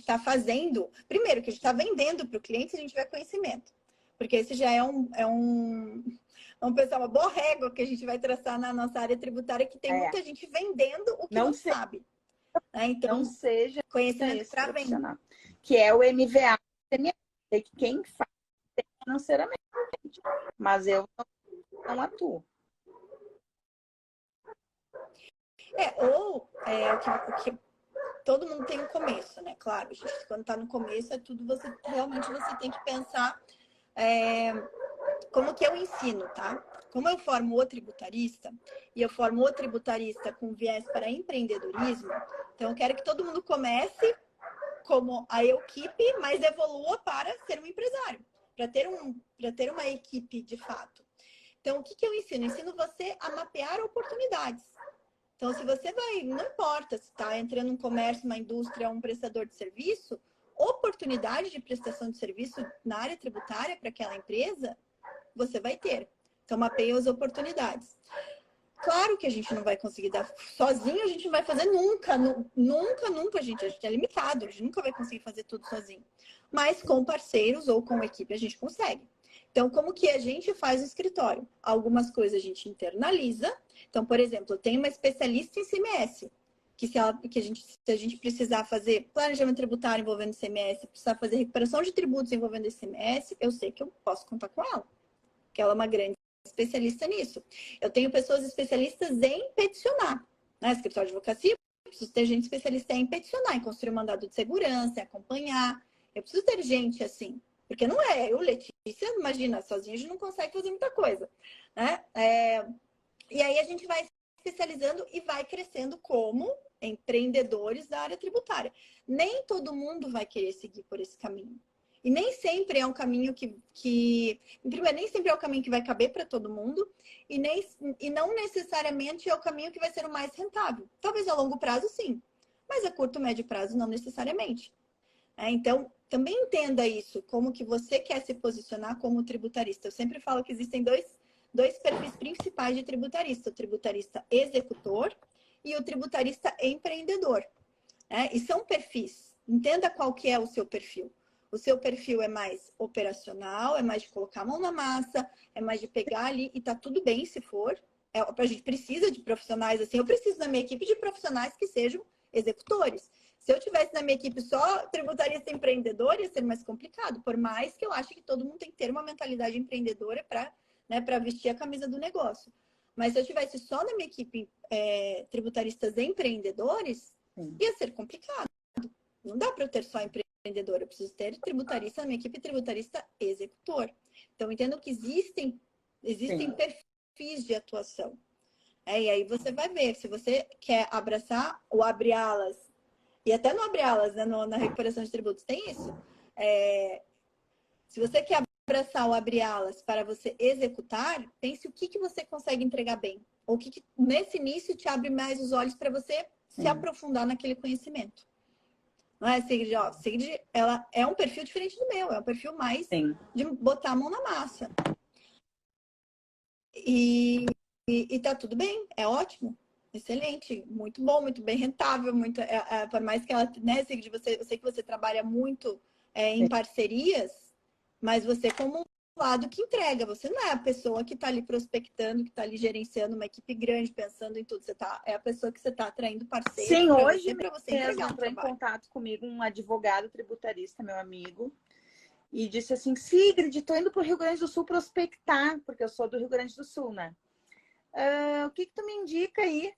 está fazendo, primeiro, que a gente está vendendo para o cliente, se a gente tiver conhecimento. Porque esse já é uma boa régua que a gente vai traçar na nossa área tributária, que tem muita gente vendendo o que não sabe. Então, não seja conhecimento para venda. Que é o MVA, que quem faz financeiramente. Mas eu não atuo. O que todo mundo tem um começo, né? Claro, gente, quando está no começo é tudo, realmente você tem que pensar como que eu ensino, tá? Como eu formo o tributarista, e eu formo o tributarista com viés para empreendedorismo, então eu quero que todo mundo comece como a equipe, mas evolua para ser um empresário, para ter uma equipe de fato. Então, o que eu ensino? Eu ensino você a mapear oportunidades. Então, se você não importa se está entrando um comércio, uma indústria, um prestador de serviço, oportunidade de prestação de serviço na área tributária para aquela empresa você vai ter. Então, mapeie as oportunidades. Claro que a gente não vai conseguir dar sozinho, a gente não vai fazer nunca, nunca, a gente é limitado, a gente nunca vai conseguir fazer tudo sozinho. Mas com parceiros ou com equipe a gente consegue. Então, como que a gente faz o escritório? Algumas coisas a gente internaliza. Então, por exemplo, eu tenho uma especialista em CMS, que se a gente precisar fazer planejamento tributário envolvendo CMS, precisar fazer recuperação de tributos envolvendo CMS, eu sei que eu posso contar com ela, que ela é uma grande especialista nisso. Eu tenho pessoas especialistas em peticionar, né? Escritório de advocacia, eu preciso ter gente especialista em peticionar, em construir um mandado de segurança, em acompanhar. Eu preciso ter gente assim, porque não é eu, Letícia, imagina, sozinha a gente não consegue fazer muita coisa, né? E aí a gente vai se especializando e vai crescendo como empreendedores da área tributária. Nem todo mundo vai querer seguir por esse caminho. E nem sempre é um caminho primeiro, nem sempre é o caminho que vai caber para todo mundo e não necessariamente é o caminho que vai ser o mais rentável. Talvez a longo prazo, sim, mas a curto, médio prazo, não necessariamente. Então, também entenda isso, como que você quer se posicionar como tributarista. Eu sempre falo que existem dois perfis principais de tributarista: o tributarista executor e o tributarista empreendedor. E são perfis. Entenda qual que é o seu perfil. O seu perfil é mais operacional, é mais de colocar a mão na massa, é mais de pegar ali e tá tudo bem se for. A gente precisa de profissionais assim. Eu preciso da minha equipe de profissionais que sejam executores. Se eu tivesse na minha equipe só tributarista empreendedor, ia ser mais complicado. Por mais que eu acho que todo mundo tem que ter uma mentalidade empreendedora para vestir a camisa do negócio. Mas se eu tivesse só na minha equipe tributaristas empreendedores, ia ser complicado. Não dá para eu ter só empreendedor, eu preciso ter tributarista na minha equipe, tributarista executor. Então, entendo que existem perfis de atuação. E aí você vai ver, se você quer abraçar ou abre alas, e até não abre alas, né, na recuperação de tributos, tem isso. Se você quer abraçar ou abrir alas para você executar, pense o que você consegue entregar bem. Ou o que nesse início te abre mais os olhos para você se aprofundar naquele conhecimento. Não é, Sigrid? Sigrid, ela é um perfil diferente do meu. É um perfil mais de botar a mão na massa. E tá tudo bem. É ótimo. Excelente. Muito bom, muito bem rentável. Por mais que ela, né, Sigrid, eu sei que você trabalha muito em parcerias, mas você como lado que entrega. Você não é a pessoa que está ali prospectando, que está ali gerenciando uma equipe grande, pensando em tudo. É a pessoa que você está atraindo parceiro. Sim, hoje para você mesmo entrou em contato comigo um advogado tributarista, meu amigo, e disse assim: Sigrid, estou indo para o Rio Grande do Sul prospectar, porque eu sou do Rio Grande do Sul, né? O que tu me indica aí?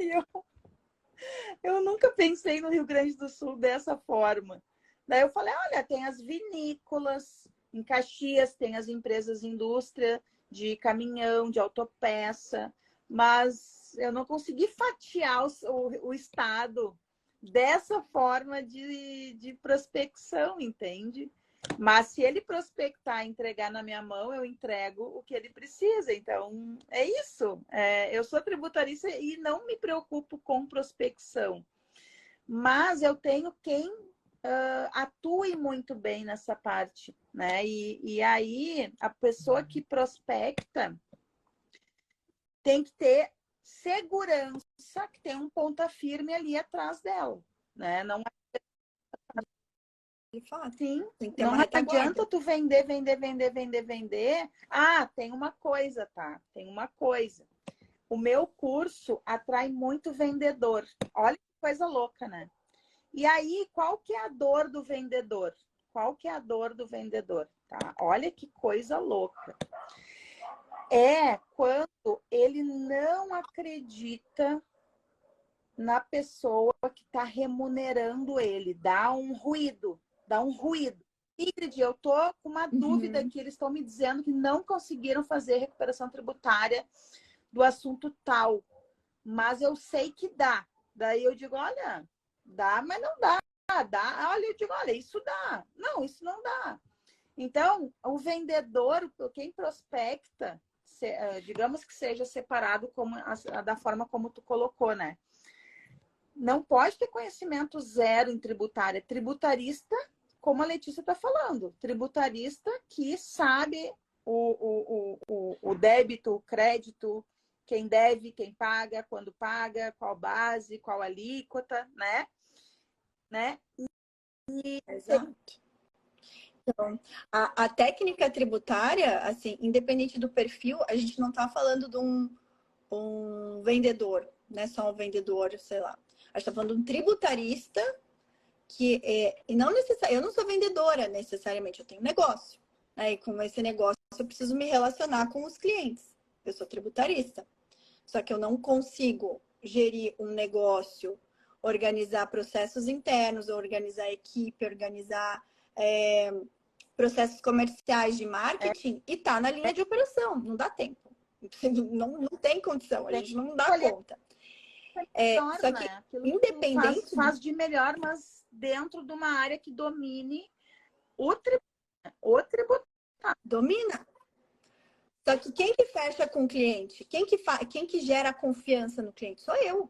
E eu nunca pensei no Rio Grande do Sul dessa forma. Daí eu falei: olha, tem as vinícolas, em Caxias tem as empresas de indústria de caminhão, de autopeça, mas eu não consegui fatiar o estado dessa forma de prospecção, entende? Mas se ele prospectar e entregar na minha mão, eu entrego o que ele precisa. Então, é isso. Eu sou tributarista e não me preocupo com prospecção. Mas eu tenho quem atue muito bem nessa parte, né? E aí, a pessoa que prospecta tem que ter segurança que tem um ponta firme ali atrás dela, né? Não Sim, não adianta tu vender. Tem uma coisa, tá? Tem uma coisa. O meu curso atrai muito vendedor. Olha que coisa louca, né? E aí, qual que é a dor do vendedor? Qual que é a dor do vendedor? Tá? Olha que coisa louca. É quando ele não acredita na pessoa que está remunerando ele. Dá um ruído. Ingrid, eu tô com uma dúvida que eles estão me dizendo que não conseguiram fazer recuperação tributária do assunto tal. Mas eu sei que dá. Daí eu digo, olha, dá, mas não dá. Dá. Olha, eu digo, olha, isso dá. Não, isso não dá. Então, o vendedor, quem prospecta, digamos que seja separado da forma como tu colocou, né? Não pode ter conhecimento zero em tributária. Tributarista, como a Letícia está falando, tributarista que sabe o débito, o crédito, quem deve, quem paga, quando paga, qual base, qual alíquota, né? Exato. Então, a técnica tributária, assim, independente do perfil, a gente não está falando de um vendedor, né? Só um vendedor, sei lá. A gente está falando de um tributarista que e não necessariamente, eu não sou vendedora necessariamente, eu tenho um negócio. Né? E com esse negócio eu preciso me relacionar com os clientes. Eu sou tributarista. Só que eu não consigo gerir um negócio, organizar processos internos, organizar equipe, organizar processos comerciais de marketing e tá na linha de operação. Não dá tempo. Não tem condição, a gente não dá conta. Melhor, só que, né? Aquilo independente... que faz de melhor, mas dentro de uma área que domine o tributário. Domina. Só que quem que fecha com o cliente? Quem que gera confiança no cliente? Sou eu.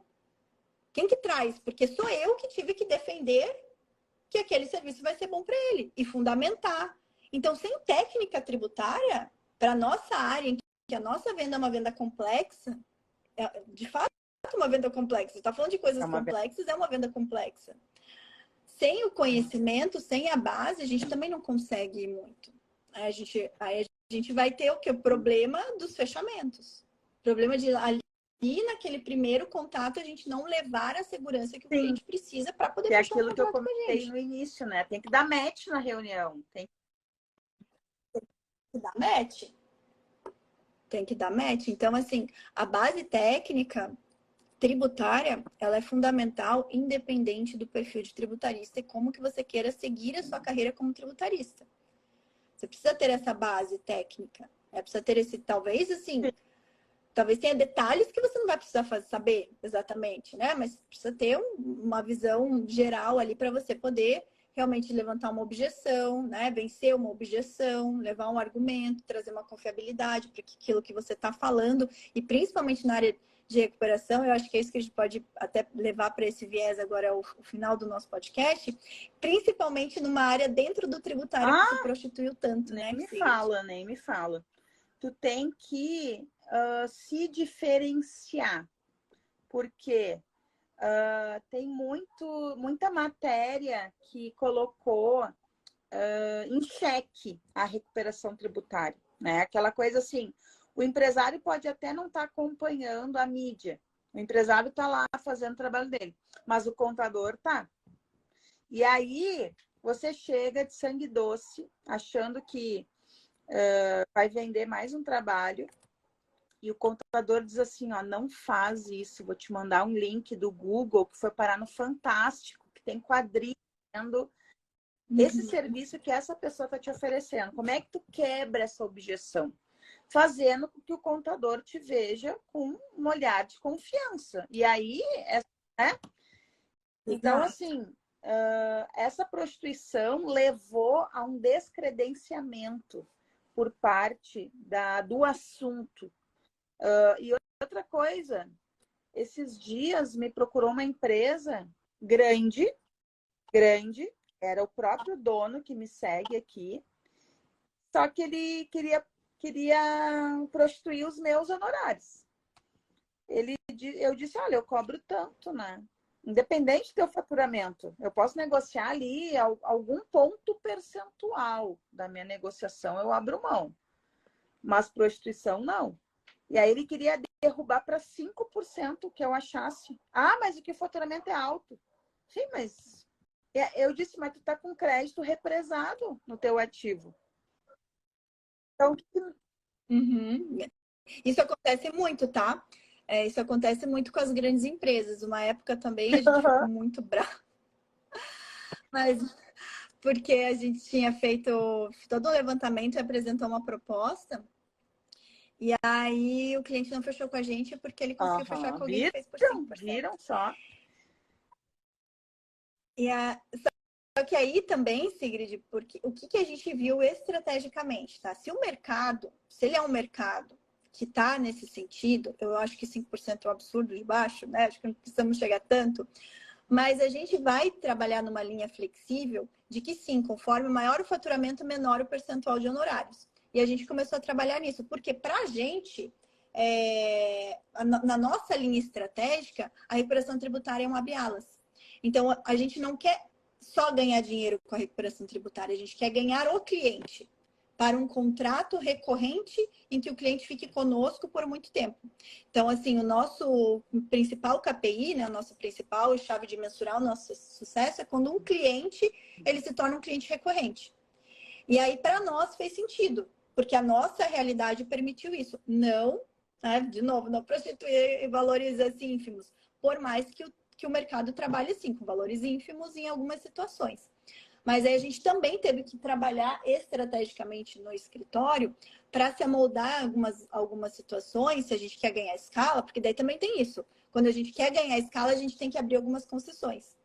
Quem que traz? Porque sou eu que tive que defender que aquele serviço vai ser bom para ele e fundamentar. Então, sem técnica tributária, para a nossa área, em que a nossa venda é uma venda complexa, de fato é uma venda complexa. Você está falando de coisas complexas, é uma venda complexa. Sem o conhecimento, sem a base, a gente também não consegue ir muito. A gente vai ter o que? O problema dos fechamentos. Problema de ali naquele primeiro contato a gente não levar a segurança que o cliente precisa para poder fechar aquilo que eu comentei no início, né? Tem que dar match na reunião. Tem que dar match. Tem que dar match. Então, assim, a base técnica tributária, ela é fundamental, independente do perfil de tributarista e como que você queira seguir a sua carreira como tributarista. Você precisa ter essa base técnica. Precisa ter esse, talvez tenha detalhes que você não vai precisar saber exatamente, né? Mas precisa ter uma visão geral ali para você poder realmente levantar uma objeção, né? Vencer uma objeção, levar um argumento, trazer uma confiabilidade para aquilo que você está falando, e principalmente na área de recuperação, eu acho que é isso que a gente pode até levar para esse viés agora, o final do nosso podcast, principalmente numa área dentro do tributário que se prostituiu tanto, nem né? Nem me fala. Tu tem que se diferenciar, porque tem muita matéria que colocou em xeque a recuperação tributária, né? Aquela coisa assim, o empresário pode até não estar acompanhando a mídia, o empresário está lá fazendo o trabalho dele, mas o contador tá. E aí você chega de sangue doce, achando que vai vender mais um trabalho, e o contador diz assim, ó, não faz isso, vou te mandar um link do Google que foi parar no Fantástico, que tem quadrinho esse serviço que essa pessoa está te oferecendo. Como é que tu quebra essa objeção? Fazendo com que o contador te veja com um olhar de confiança. E aí, né? Então, assim, essa prostituição levou a um descredenciamento por parte do assunto. E outra coisa, esses dias me procurou uma empresa grande, era o próprio dono que me segue aqui, só que ele queria prostituir os meus honorários. Eu disse, olha, eu cobro tanto, né? Independente do teu faturamento, eu posso negociar ali algum ponto percentual da minha negociação, eu abro mão. Mas prostituição, não. E aí ele queria derrubar para 5% que eu achasse. Ah, mas o que o faturamento é alto. Sim, mas... Eu disse, mas tu tá com crédito represado no teu ativo. Então... Isso acontece muito, tá? Isso acontece muito com as grandes empresas. Uma época também a gente ficou muito bravo. Mas porque a gente tinha feito todo o levantamento e apresentou uma proposta. E aí o cliente não fechou com a gente porque ele conseguiu fechar com alguém que fez por 5%. Viram só? Só que aí também, Sigrid, porque o que a gente viu estrategicamente, tá? Se ele é um mercado que está nesse sentido, eu acho que 5% é um absurdo de baixo, né? Acho que não precisamos chegar tanto. Mas a gente vai trabalhar numa linha flexível de que sim, conforme maior o faturamento, menor o percentual de honorários. E a gente começou a trabalhar nisso, porque para a gente, na nossa linha estratégica, a recuperação tributária é um abre-alas. Então, a gente não quer só ganhar dinheiro com a recuperação tributária, a gente quer ganhar o cliente para um contrato recorrente em que o cliente fique conosco por muito tempo. Então, assim, o nosso principal KPI, né, a nossa principal chave de mensurar o nosso sucesso é quando um cliente, ele se torna um cliente recorrente. E aí, para nós, fez sentido, porque a nossa realidade permitiu isso. Não, né, de novo, não prostituir valores assim ínfimos, por mais que o mercado trabalhe assim, com valores ínfimos em algumas situações. Mas aí a gente também teve que trabalhar estrategicamente no escritório para se amoldar algumas situações, se a gente quer ganhar escala, porque daí também tem isso. Quando a gente quer ganhar escala, a gente tem que abrir algumas concessões.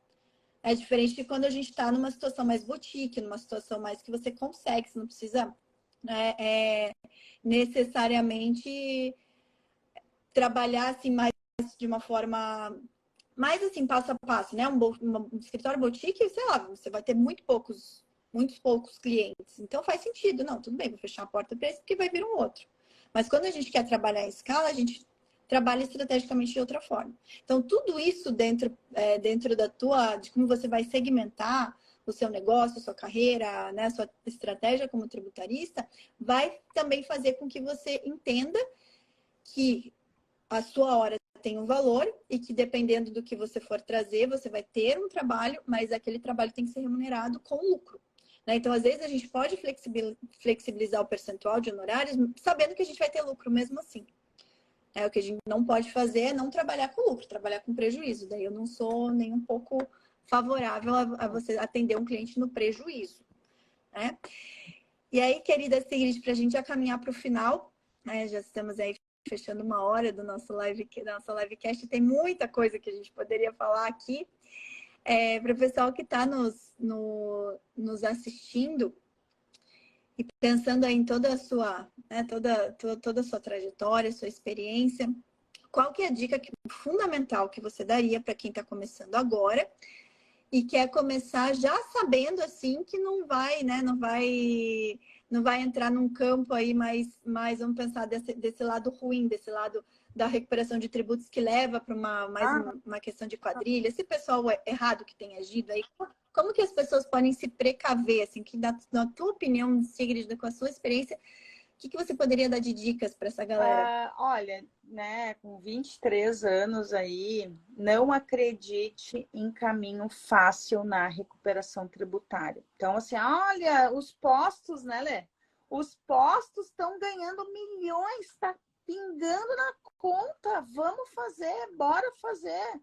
É diferente de quando a gente está numa situação mais boutique, numa situação mais que você consegue, você não precisa, né, necessariamente trabalhar assim mais de uma forma mais assim, passo a passo, né? Um escritório boutique, sei lá, você vai ter muitos poucos clientes. Então faz sentido. Não, tudo bem, vou fechar a porta para esse porque vai vir um outro. Mas quando a gente quer trabalhar em escala, a gente trabalha estrategicamente de outra forma. Então, tudo isso dentro de como você vai segmentar o seu negócio, a sua carreira, né, a sua estratégia como tributarista, vai também fazer com que você entenda que a sua hora tem um valor e que dependendo do que você for trazer, você vai ter um trabalho, mas aquele trabalho tem que ser remunerado com lucro. Né? Então, às vezes, a gente pode flexibilizar o percentual de honorários, sabendo que a gente vai ter lucro mesmo assim. O que a gente não pode fazer é não trabalhar com lucro, trabalhar com prejuízo. Daí eu não sou nem um pouco favorável a você atender um cliente no prejuízo. Né? E aí, querida Sigrid, para a gente já caminhar para o final, né? Já estamos aí fechando 1 hora do nosso livecast, tem muita coisa que a gente poderia falar aqui. Para o pessoal que está nos assistindo e pensando aí em toda a sua, né, toda a sua trajetória, sua experiência, qual que é a dica fundamental que você daria para quem está começando agora e quer começar já sabendo assim que não vai, né, não vai entrar num campo aí mais vamos pensar desse lado ruim, desse lado da recuperação de tributos que leva para uma questão de quadrilha. Esse pessoal errado que tem agido aí, como que as pessoas podem se precaver, assim, que na tua opinião, Sigrid, com a sua experiência, o que você poderia dar de dicas para essa galera? Olha, né, com 23 anos aí, não acredite em caminho fácil na recuperação tributária. Então, assim, olha, os postos, né, Lê? Os postos estão ganhando milhões, está pingando na conta. Vamos fazer, bora fazer.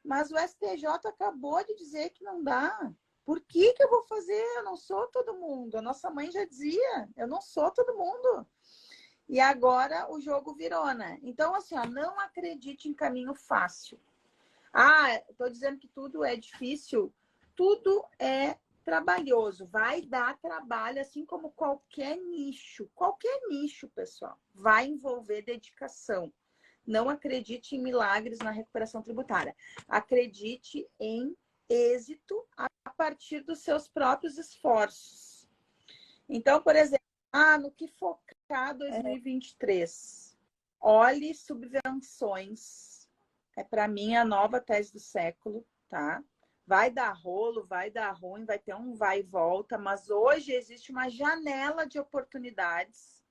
Mas o STJ acabou de dizer que não dá. Por que eu vou fazer? Eu não sou todo mundo. A nossa mãe já dizia, eu não sou todo mundo. E agora o jogo virou, né? Então, assim, não acredite em caminho fácil. Estou dizendo que tudo é difícil. Tudo é trabalhoso. Vai dar trabalho, assim como qualquer nicho. Qualquer nicho, pessoal. Vai envolver dedicação. Não acredite em milagres na recuperação tributária. Acredite em êxito a partir dos seus próprios esforços. Então, por exemplo, no que focar 2023? Olhe subvenções. É, para mim, a nova tese do século, tá? Vai dar rolo, vai dar ruim, vai ter um vai e volta, mas hoje existe uma janela de oportunidades,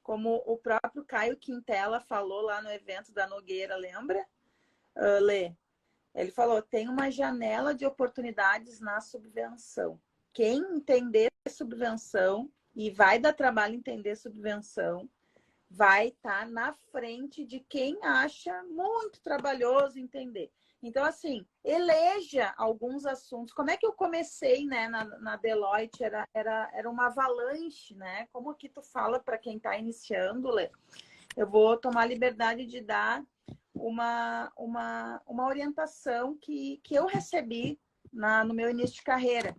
como o próprio Caio Quintela falou lá no evento da Nogueira, lembra? Lê? Ele falou, tem uma janela de oportunidades na subvenção. Quem entender subvenção, e vai dar trabalho entender subvenção, vai estar na frente de quem acha muito trabalhoso entender. Então, assim, eleja alguns assuntos. Como é que eu comecei, né, na Deloitte? Era uma avalanche, né? Como que tu fala para quem está iniciando, Lê? Eu vou tomar a liberdade de dar uma orientação que eu recebi no meu início de carreira.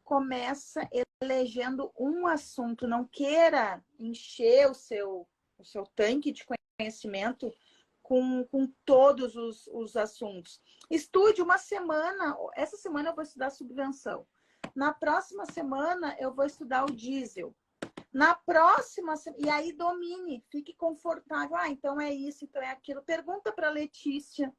Começa elegendo um assunto, não queira encher o seu tanque de conhecimento com todos os assuntos. Estude uma semana, essa semana eu vou estudar subvenção. Na próxima semana eu vou estudar o diesel. Na próxima, e aí domine, fique confortável. Ah, então é isso, então é aquilo. Pergunta para Letícia.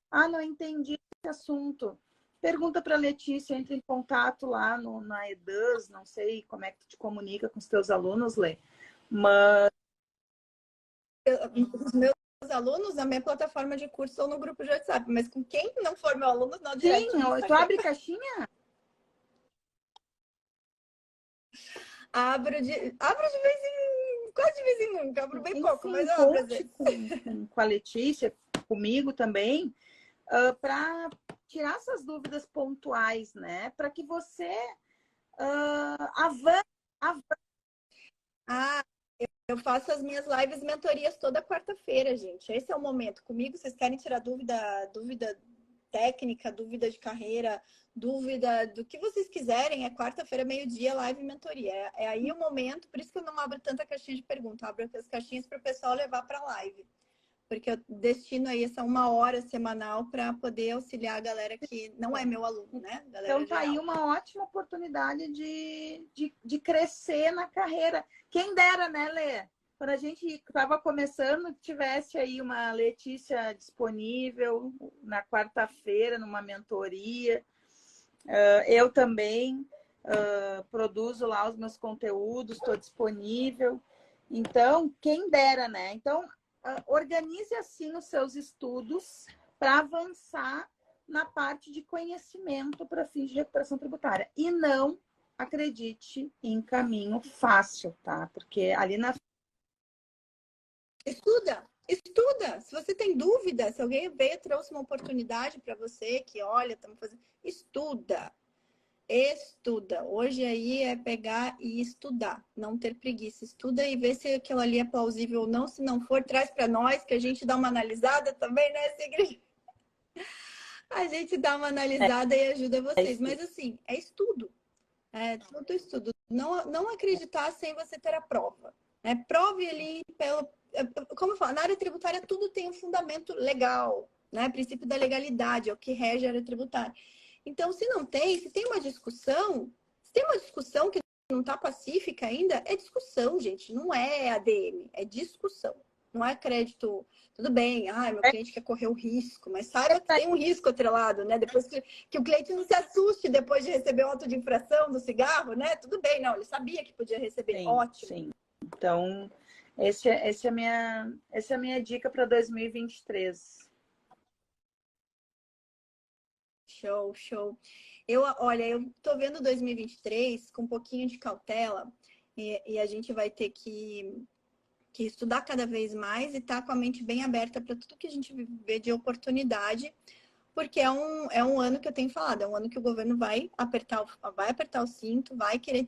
Ah, não entendi esse assunto. Pergunta para Letícia, entra em contato lá na EDAS, não sei como é que tu te comunica com os teus alunos, Lê. Mas os meus alunos, na minha plataforma de curso, estão no grupo de WhatsApp, mas com quem não for meu aluno, não direto. sim, tu abre caixinha? Abro de vez em... Quase de vez em nunca. Abro bem pouco, mas eu abro às Conte vezes. com a Letícia, comigo também, para tirar essas dúvidas pontuais, né? Para que você avance. Ah, eu faço as minhas lives mentorias toda quarta-feira, gente. Esse é o momento. Comigo, vocês querem tirar dúvida técnica, dúvida de carreira, dúvida do que vocês quiserem, é quarta-feira, meio-dia, live mentoria. É aí o momento, por isso que eu não abro tanta caixinha de perguntas, eu abro as caixinhas para o pessoal levar para a live. Porque eu destino aí essa 1 hora semanal para poder auxiliar a galera que não é meu aluno, né? Galera Então, tá aí uma ótima oportunidade de crescer na carreira. Quem dera, né, Lê? Quando a gente estava começando, tivesse aí uma Letícia disponível na quarta-feira, numa mentoria. Eu também produzo lá os meus conteúdos, estou disponível. Então, quem dera, né? Então, organize assim os seus estudos para avançar na parte de conhecimento para fins de recuperação tributária. E não acredite em caminho fácil, tá? Porque ali na... Estuda. Se você tem dúvida, se alguém veio e trouxe uma oportunidade para você, que olha, estamos fazendo... Estuda. Hoje aí é pegar e estudar, não ter preguiça. Estuda e vê se aquilo ali é plausível ou não. Se não for, traz para nós, que a gente dá uma analisada também, né, Sigrid? A gente dá uma analisada e ajuda vocês. Mas assim, é estudo. É tudo estudo. Não acreditar sem você ter a prova. Né? Prove ali pelo... Como eu falo, na área tributária tudo tem um fundamento legal. Né? Princípio da legalidade é o que rege a área tributária. Então, se tem uma discussão, que não está pacífica ainda, é discussão, gente. Não é ADM, é discussão. Não é crédito, tudo bem, meu cliente quer correr o risco, mas saiba que tem um risco atrelado, né? Depois que o cliente não se assuste depois de receber o auto de infração do cigarro, né? Tudo bem, não, ele sabia que podia receber, sim, ótimo. Sim. Então, essa é a minha dica para 2023. Show. Olha, eu tô vendo 2023 com um pouquinho de cautela e a gente vai ter que estudar cada vez mais e estar com a mente bem aberta para tudo que a gente vê de oportunidade, porque é um ano que eu tenho falado, é um ano que o governo vai apertar o cinto, vai querer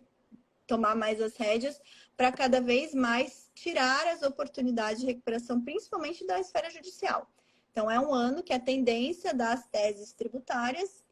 tomar mais as rédeas para cada vez mais tirar as oportunidades de recuperação, principalmente da esfera judicial. Então, é um ano que a tendência das teses tributárias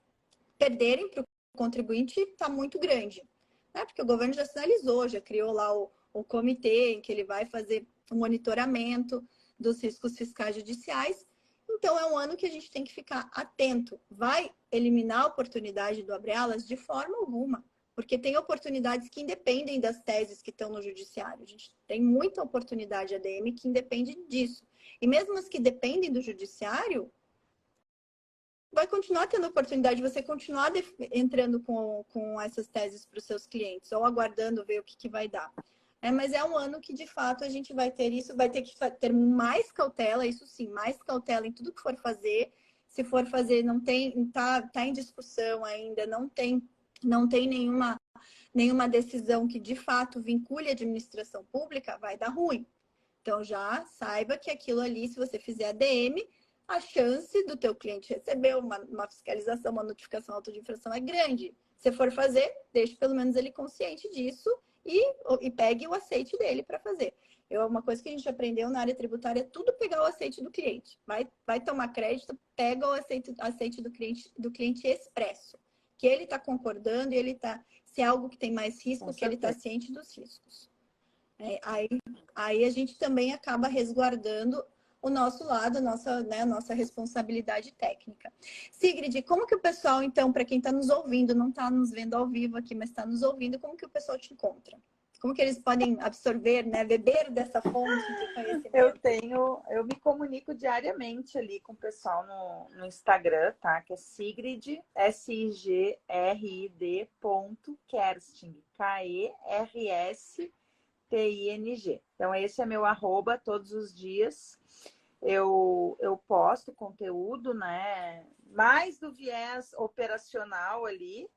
perderem para o contribuinte está muito grande. Né? Porque o governo já sinalizou, já criou lá o comitê em que ele vai fazer o monitoramento dos riscos fiscais judiciais. Então, é um ano que a gente tem que ficar atento. Vai eliminar a oportunidade do abre-alas? De forma alguma. Porque tem oportunidades que independem das teses que estão no judiciário. A gente tem muita oportunidade ADM que independe disso. E mesmo as que dependem do judiciário, vai continuar tendo oportunidade de você continuar entrando com essas teses para os seus clientes, ou aguardando ver o que vai dar. Mas é um ano que, de fato, a gente vai ter isso, vai ter que ter mais cautela, isso sim, mais cautela em tudo que for fazer. Se for fazer, não tem, tá em discussão ainda, não tem nenhuma decisão que, de fato, vincule a administração pública, vai dar ruim. Então, já saiba que aquilo ali, se você fizer ADM, a chance do teu cliente receber uma fiscalização, uma notificação auto de infração é grande. Se for fazer, deixe pelo menos ele consciente disso e pegue o aceite dele para fazer. Uma coisa que a gente aprendeu na área tributária é tudo pegar o aceite do cliente. Vai tomar crédito, pega o aceite do cliente expresso. Que ele está concordando e ele está... Se é algo que tem mais risco, que ele está ciente dos riscos. Aí a gente também acaba resguardando o nosso lado, a nossa responsabilidade técnica. Sigrid, como que o pessoal, então, para quem está nos ouvindo, não está nos vendo ao vivo aqui, mas está nos ouvindo, como que o pessoal te encontra? como que eles podem absorver, né? Beber dessa fonte de conhecimento? Eu me comunico diariamente ali com o pessoal no Instagram, tá? Que é Sigrid, SIGRID.Kersting, KERSTING. Então, esse é meu @ todos os dias. Eu posto conteúdo, né? Mais do viés operacional ali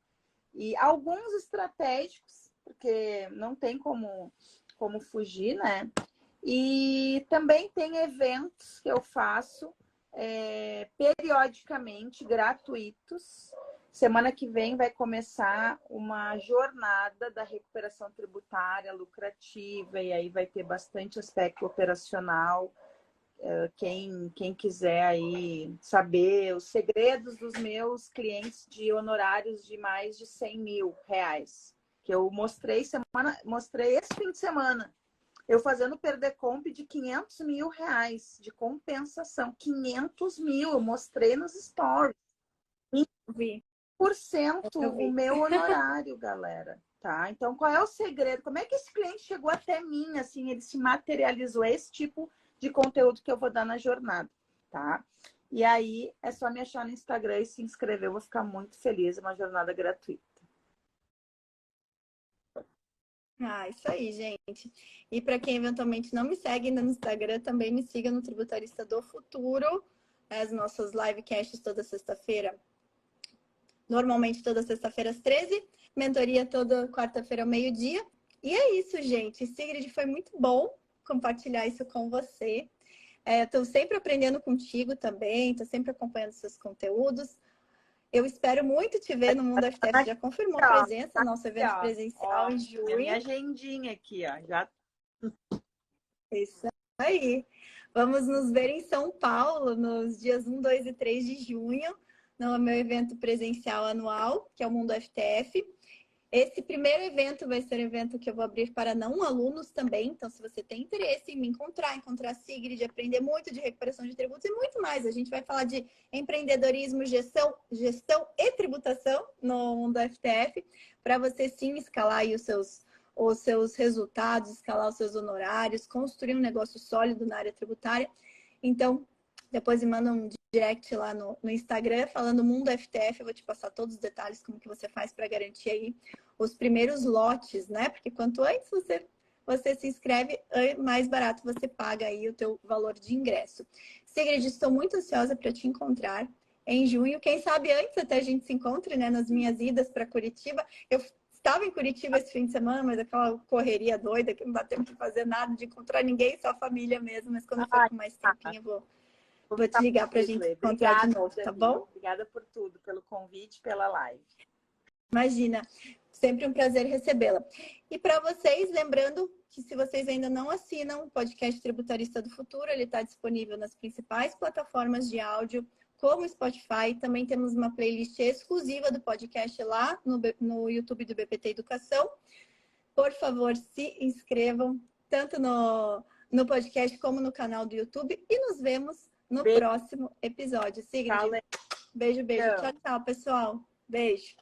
e alguns estratégicos, porque não tem como fugir, né? E também tem eventos que eu faço periodicamente, gratuitos. Semana que vem vai começar uma jornada da recuperação tributária lucrativa, e aí vai ter bastante aspecto operacional. Quem quiser aí saber os segredos dos meus clientes de honorários de mais de 100 mil reais, que eu mostrei esse fim de semana, eu fazendo perder comp de 500 mil reais de compensação. 500 mil, eu mostrei nos stories. 1% o meu honorário, galera. Tá? Então, qual é o segredo? Como é que esse cliente chegou até mim, assim, ele se materializou? Esse tipo de conteúdo que eu vou dar na jornada, tá? E aí, é só me achar no Instagram e se inscrever, eu vou ficar muito feliz. É uma jornada gratuita. Isso aí, gente. E para quem eventualmente não me segue ainda no Instagram, também me siga no Tributarista do Futuro. As nossas livecasts toda sexta-feira. Normalmente toda sexta-feira às 13. Mentoria toda quarta-feira ao meio-dia. E é isso, gente. Sigrid, foi muito bom compartilhar isso com você. Estou sempre aprendendo contigo também. Estou sempre acompanhando seus conteúdos. Eu espero muito te ver no Mundo FTF. Já confirmou a presença no nosso evento presencial em junho. Minha agendinha aqui, ó. Já... Isso aí. Vamos nos ver em São Paulo nos dias 1, 2 e 3 de junho, no meu evento presencial anual, que é o Mundo FTF. Esse primeiro evento vai ser um evento que eu vou abrir para não alunos também. Então, se você tem interesse em me encontrar a Sigrid, aprender muito de recuperação de tributos e muito mais. A gente vai falar de empreendedorismo, gestão e tributação no Mundo FTF, para você sim escalar aí os seus resultados, escalar os seus honorários, construir um negócio sólido na área tributária. Então, depois me manda um direct lá no Instagram, falando Mundo FTF, eu vou te passar todos os detalhes, como que você faz para garantir aí os primeiros lotes, né? Porque quanto antes você se inscreve, mais barato você paga aí o teu valor de ingresso. Sigrid, estou muito ansiosa para te encontrar em junho. Quem sabe antes até a gente se encontre, né? Nas minhas idas para Curitiba. Eu estava em Curitiba esse fim de semana, mas aquela correria doida, que não dá tempo de fazer nada, de encontrar ninguém, só a família mesmo. Mas quando eu for com mais tempinho, vou te ligar para a gente encontrar de novo, tá bom? Obrigada por tudo, pelo convite, pela live. Imagina, sempre um prazer recebê-la. E para vocês, lembrando que se vocês ainda não assinam o podcast Tributarista do Futuro, ele está disponível nas principais plataformas de áudio, como Spotify. Também temos uma playlist exclusiva do podcast lá no YouTube do BPT Educação. Por favor, se inscrevam, tanto no podcast como no canal do YouTube. E nos vemos no próximo episódio. Sigrid, beijo. Tchau, pessoal. Beijo.